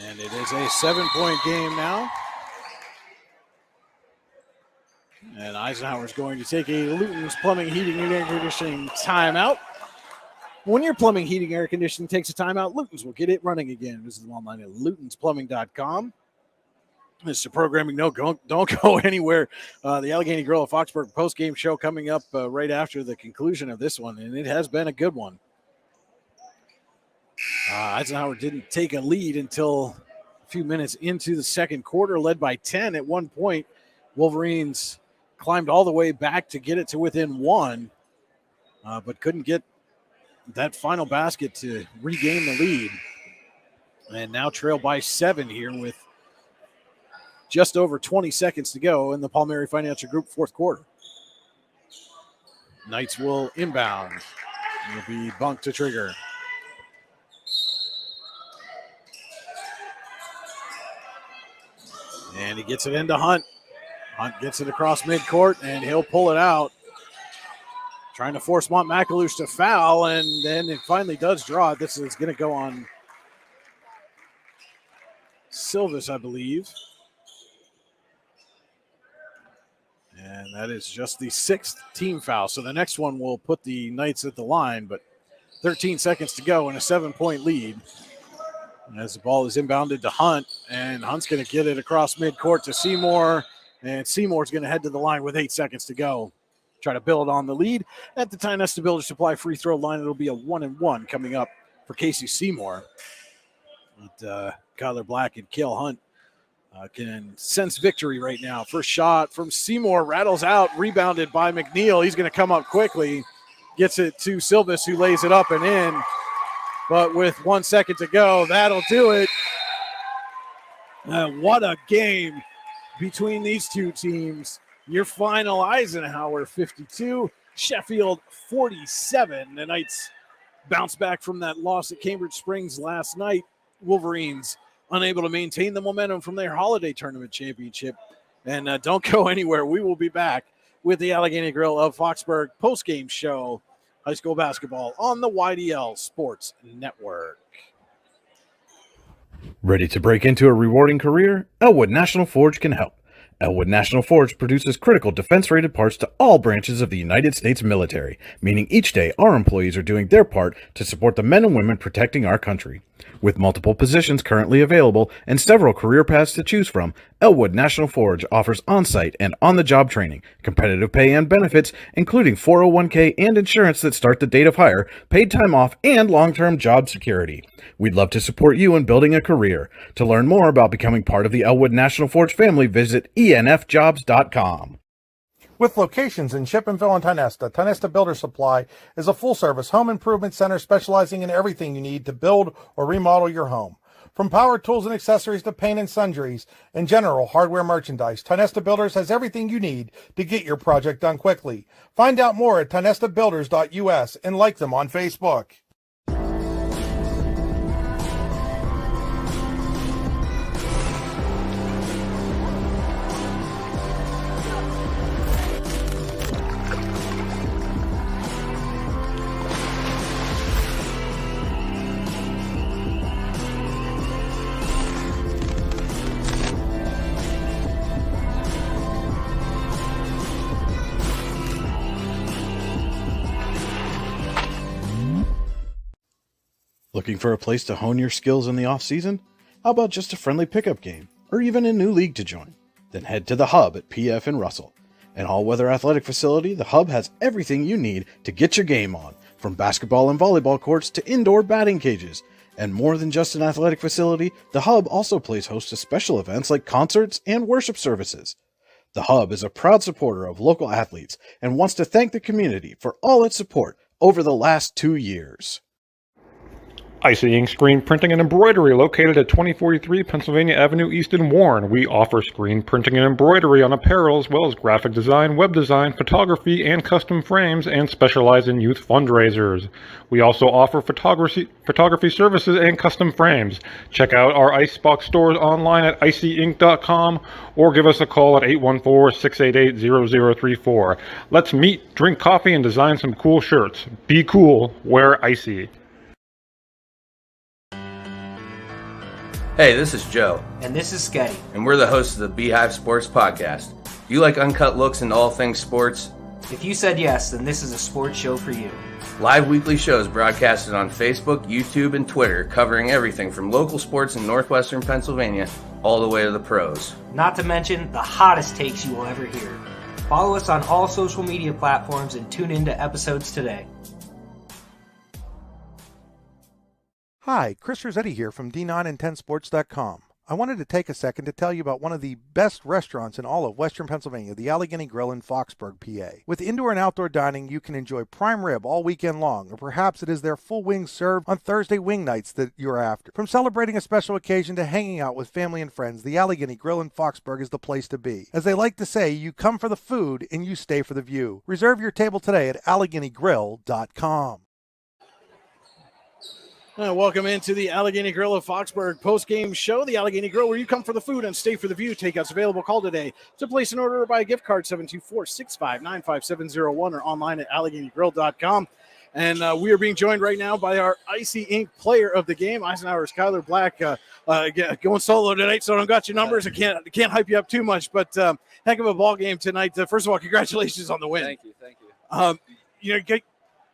Speaker 6: And it is a 7-point game now. And Eisenhower is going to take a Luton's Plumbing, Heating, and Air Conditioning timeout. When your plumbing, heating, air conditioning takes a timeout, Luton's will get it running again. Visit them online at lutonsplumbing.com. This is programming. No, don't go anywhere. The Allegheny Grill of Foxburg post-game show coming up right after the conclusion of this one, and it has been a good one. Eisenhower didn't take a lead until a few minutes into the second quarter, led by 10 at one point. Wolverines climbed all the way back to get it to within one, but couldn't get that final basket to regain the lead. And now trail by 7 here with just over 20 seconds to go in the Palmieri Financial Group fourth quarter. Knights will inbound. It'll be Bunk to trigger. And he gets it into Hunt. Hunt gets it across midcourt, and he'll pull it out. Trying to force Mont McAlouche to foul, and then it finally does draw. This is going to go on Silvis, I believe. And that is just the 6th team foul. So the next one will put the Knights at the line, but 13 seconds to go and a 7-point lead. As the ball is inbounded to Hunt, and Hunt's going to get it across midcourt to Seymour, and Seymour's going to head to the line with 8 seconds to go. Try to build on the lead. At the Tinesta Builder Supply free throw line, it'll be a 1-and-1 coming up for Casey Seymour. But Kyler Black and Cale Hunt can sense victory right now. First shot from Seymour rattles out, rebounded by McNeil. He's going to come up quickly, gets it to Silvis, who lays it up and in. But with 1 second to go, that'll do it. What a game between these two teams. Your final, Eisenhower 52, Sheffield 47. The Knights bounce back from that loss at Cambridge Springs last night. Wolverines unable to maintain the momentum from their holiday tournament championship. And don't go anywhere. We will be back with the Allegheny Grill of Foxburg postgame show, high school basketball on the YDL Sports Network.
Speaker 1: Ready to break into a rewarding career? Elwood National Forge can help. Elwood National Forge produces critical defense-rated parts to all branches of the United States military, meaning each day our employees are doing their part to support the men and women protecting our country. With multiple positions currently available and several career paths to choose from, Elwood National Forge offers on-site and on-the-job training, competitive pay and benefits, including 401k and insurance that start the date of hire, paid time off, and long-term job security. We'd love to support you in building a career. To learn more about becoming part of the Elwood National Forge family, visit enfjobs.com.
Speaker 2: With locations in Shippenville and Tinesta, Tinesta Builder Supply is a full-service home improvement center specializing in everything you need to build or remodel your home. From power tools and accessories to paint and sundries and general hardware merchandise, Tinesta Builders has everything you need to get your project done quickly. Find out more at tinestabuilders.us and like them on Facebook.
Speaker 1: Looking for a place to hone your skills in the off-season? How about just a friendly pickup game, or even a new league to join? Then head to the Hub at PF in Russell. An all-weather athletic facility, the Hub has everything you need to get your game on, from basketball and volleyball courts to indoor batting cages. And more than just an athletic facility, the Hub also plays host to special events like concerts and worship services. The Hub is a proud supporter of local athletes and wants to thank the community for all its support over the last 2 years.
Speaker 3: Icy Ink Screen Printing and Embroidery, located at 2043 Pennsylvania Avenue East in Warren. We offer screen printing and embroidery on apparel as well as graphic design, web design, photography, and custom frames, and specialize in youth fundraisers. We also offer photography services and custom frames. Check out our Icebox stores online at icyink.com or give us a call at 814-688-0034. Let's meet, drink coffee, and design some cool shirts. Be cool, wear icy.
Speaker 4: Hey, this is Joe,
Speaker 5: And this is Sketty.
Speaker 4: and we're the hosts of the Beehive Sports Podcast. Do you like uncut looks into all things sports?
Speaker 5: If you said yes, then this is a sports show for you.
Speaker 4: Live weekly shows broadcasted on Facebook, YouTube, and Twitter, covering everything from local sports in northwestern Pennsylvania all the way to the pros.
Speaker 5: Not to mention the hottest takes you will ever hear. Follow us on all social media platforms and tune into episodes today.
Speaker 2: Hi, Chris Rossetti here from D9and10sports.com. I wanted to take a second to tell you about one of the best restaurants in all of Western Pennsylvania, the Allegheny Grill in Foxburg, PA. With indoor and outdoor dining, you can enjoy prime rib all weekend long, or perhaps it is their full wings served on Thursday wing nights that you're after. From celebrating a special occasion to hanging out with family and friends, the Allegheny Grill in Foxburg is the place to be. As they like to say, you come for the food and you stay for the view. Reserve your table today at AlleghenyGrill.com.
Speaker 6: Welcome into the Allegheny Grill of Foxburg post-game show. The Allegheny Grill, where you come for the food and stay for the view. Takeouts available. Call today to place an order or buy a gift card, 724-659-5701, or online at AlleghenyGrill.com. And we are being joined right now by our Icy Ink player of the game, Eisenhower Skylar Black, going solo tonight, so I don't got your numbers. I can't hype you up too much, but heck of a ball game tonight. First of all, congratulations on the win.
Speaker 10: Thank you.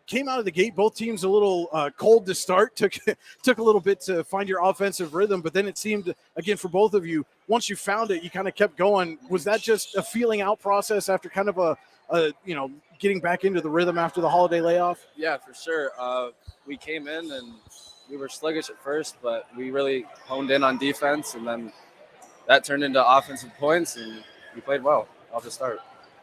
Speaker 6: Came out of the gate, both teams a little cold to start. Took a little bit to find your offensive rhythm, but then it seemed, again, for both of you, once you found it, you kind of kept going. Was that just a feeling out process after kind of a getting back into the rhythm after the holiday layoff?
Speaker 10: Yeah, for sure. We came in and we were sluggish at first, but we really honed in on defense, and then that turned into offensive points, and we played well off the start.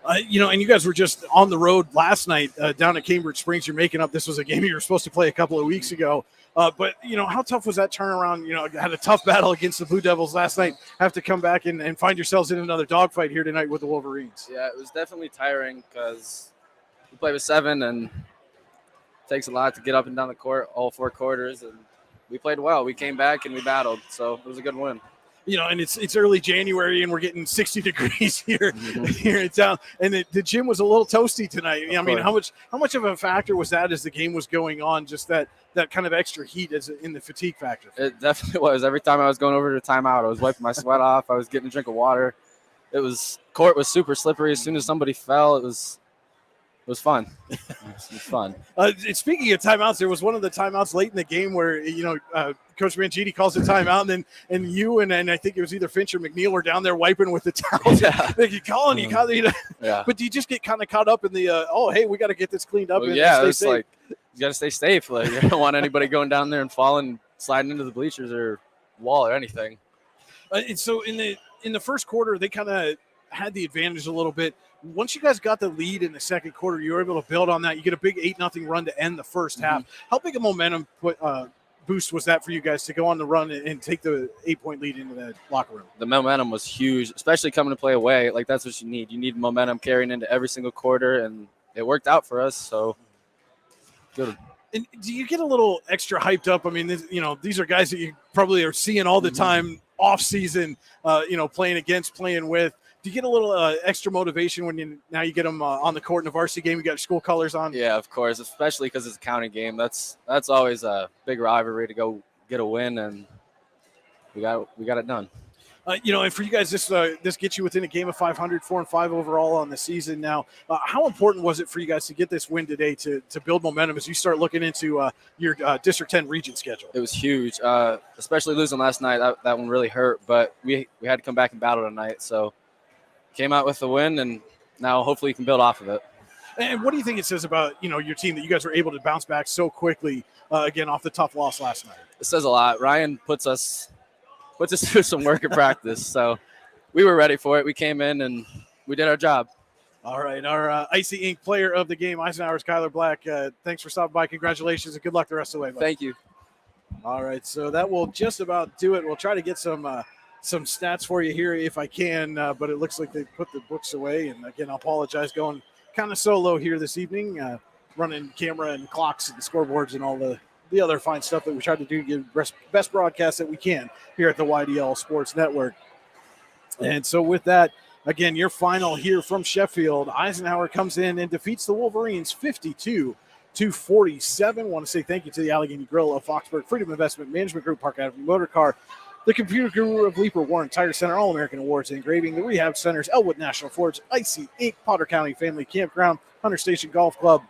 Speaker 6: And you guys were just on the road last night down at Cambridge Springs. You're making up. This was a game you were supposed to play a couple of weeks ago. But how tough was that turnaround? Had a tough battle against the Blue Devils last night. Have to come back and find yourselves in another dogfight here tonight with the Wolverines.
Speaker 10: Yeah, it was definitely tiring because we play with 7, and it takes a lot to get up and down the court all 4 quarters. And we played well. We came back and we battled, so it was a good win.
Speaker 6: And it's early January and we're getting 60 degrees here in town. And the gym was a little toasty tonight. I mean, how much of a factor was that as the game was going on? Just that kind of extra heat in the fatigue factor.
Speaker 10: It definitely was. Every time I was going over to timeout, I was wiping my sweat off. I was getting a drink of water. Court was super slippery. As soon as somebody fell, it was fun. It was fun.
Speaker 6: Speaking of timeouts, there was one of the timeouts late in the game where Coach Mangini calls a timeout, and you and I think it was either Finch or McNeil were down there wiping with the towels.
Speaker 10: Yeah.
Speaker 6: Yeah. But do you just get kind of caught up in the hey, we got to get this cleaned up?
Speaker 10: Well, yeah, it's like you got to stay safe. Like you don't want anybody going down there and falling, sliding into the bleachers or wall or anything.
Speaker 6: And so in the first quarter, they kind of had the advantage a little bit. Once you guys got the lead in the second quarter, you were able to build on that. You get a big 8-0 run to end the first half. How big a momentum boost was that for you guys to go on the run and take the 8-point lead into the locker room?
Speaker 10: The momentum was huge, especially coming to play away. Like that's what you need. You need momentum carrying into every single quarter, and it worked out for us. So good.
Speaker 6: And do you get a little extra hyped up? I mean, these are guys that you probably are seeing all the time off season, playing with. Do you get a little extra motivation when you get them on the court in a varsity game? You got your school colors on.
Speaker 10: Yeah, of course, especially because it's a county game. That's always a big rivalry to go get a win, and we got it done.
Speaker 6: And for you guys, this gets you within a game of 500, 4-5 overall on the season. Now, how important was it for you guys to get this win today to build momentum as you start looking into your District 10 region schedule?
Speaker 10: It was huge, especially losing last night. That one really hurt, but we had to come back and battle tonight. So came out with the win, and now hopefully you can build off of it.
Speaker 6: And what do you think it says about your team that you guys were able to bounce back so quickly again off the tough loss last night?
Speaker 10: It says a lot. Ryan puts us through some work at practice, so we were ready for it. We came in and we did our job.
Speaker 6: All right, our Icy Ink player of the game, Eisenhower Skylar Black. Thanks for stopping by. Congratulations and good luck the rest of the way. Buddy.
Speaker 10: Thank you.
Speaker 6: All right, so that will just about do it. We'll try to get some stats for you here if I can, but it looks like they put the books away. And again, I apologize, going kind of solo here this evening, running camera and clocks and scoreboards and all the other fine stuff that we try to do to give best broadcast that we can here at the YDL Sports Network. And so with that, again, your final here from Sheffield, Eisenhower comes in and defeats the Wolverines 52-47. Want to say thank you to the Allegheny Grill of Foxburg, Freedom Investment Management Group, Park Avenue Motor Car, the Computer Guru of Leaper, Warren Tire Center, All-American Awards and Engraving, the Rehab Centers, Elwood National Forge, Icy Inc., Potter County Family Campground, Hunter Station Golf Club,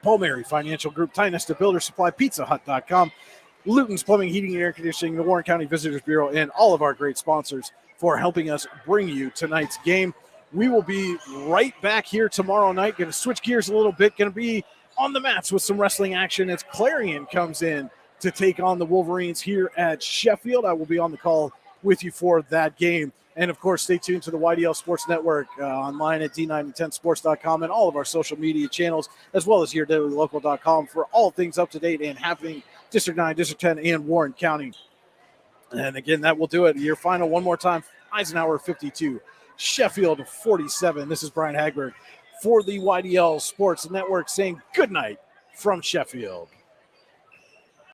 Speaker 6: Paul Mary Financial Group, Tynesta Builder Supply, PizzaHut.com, Luton's Plumbing, Heating, and Air Conditioning, the Warren County Visitors Bureau, and all of our great sponsors for helping us bring you tonight's game. We will be right back here tomorrow night. Going to switch gears a little bit. Going to be on the mats with some wrestling action as Clarion comes in to take on the Wolverines here at Sheffield. I will be on the call with you for that game. And, of course, stay tuned to the YDL Sports Network online at d910sports.com and all of our social media channels, as well as here at dailylocal.com for all things up to date and happening District 9, District 10, and Warren County. And, again, that will do it. Your final one more time, Eisenhower 52, Sheffield 47. This is Brian Hagberg for the YDL Sports Network saying good night from Sheffield.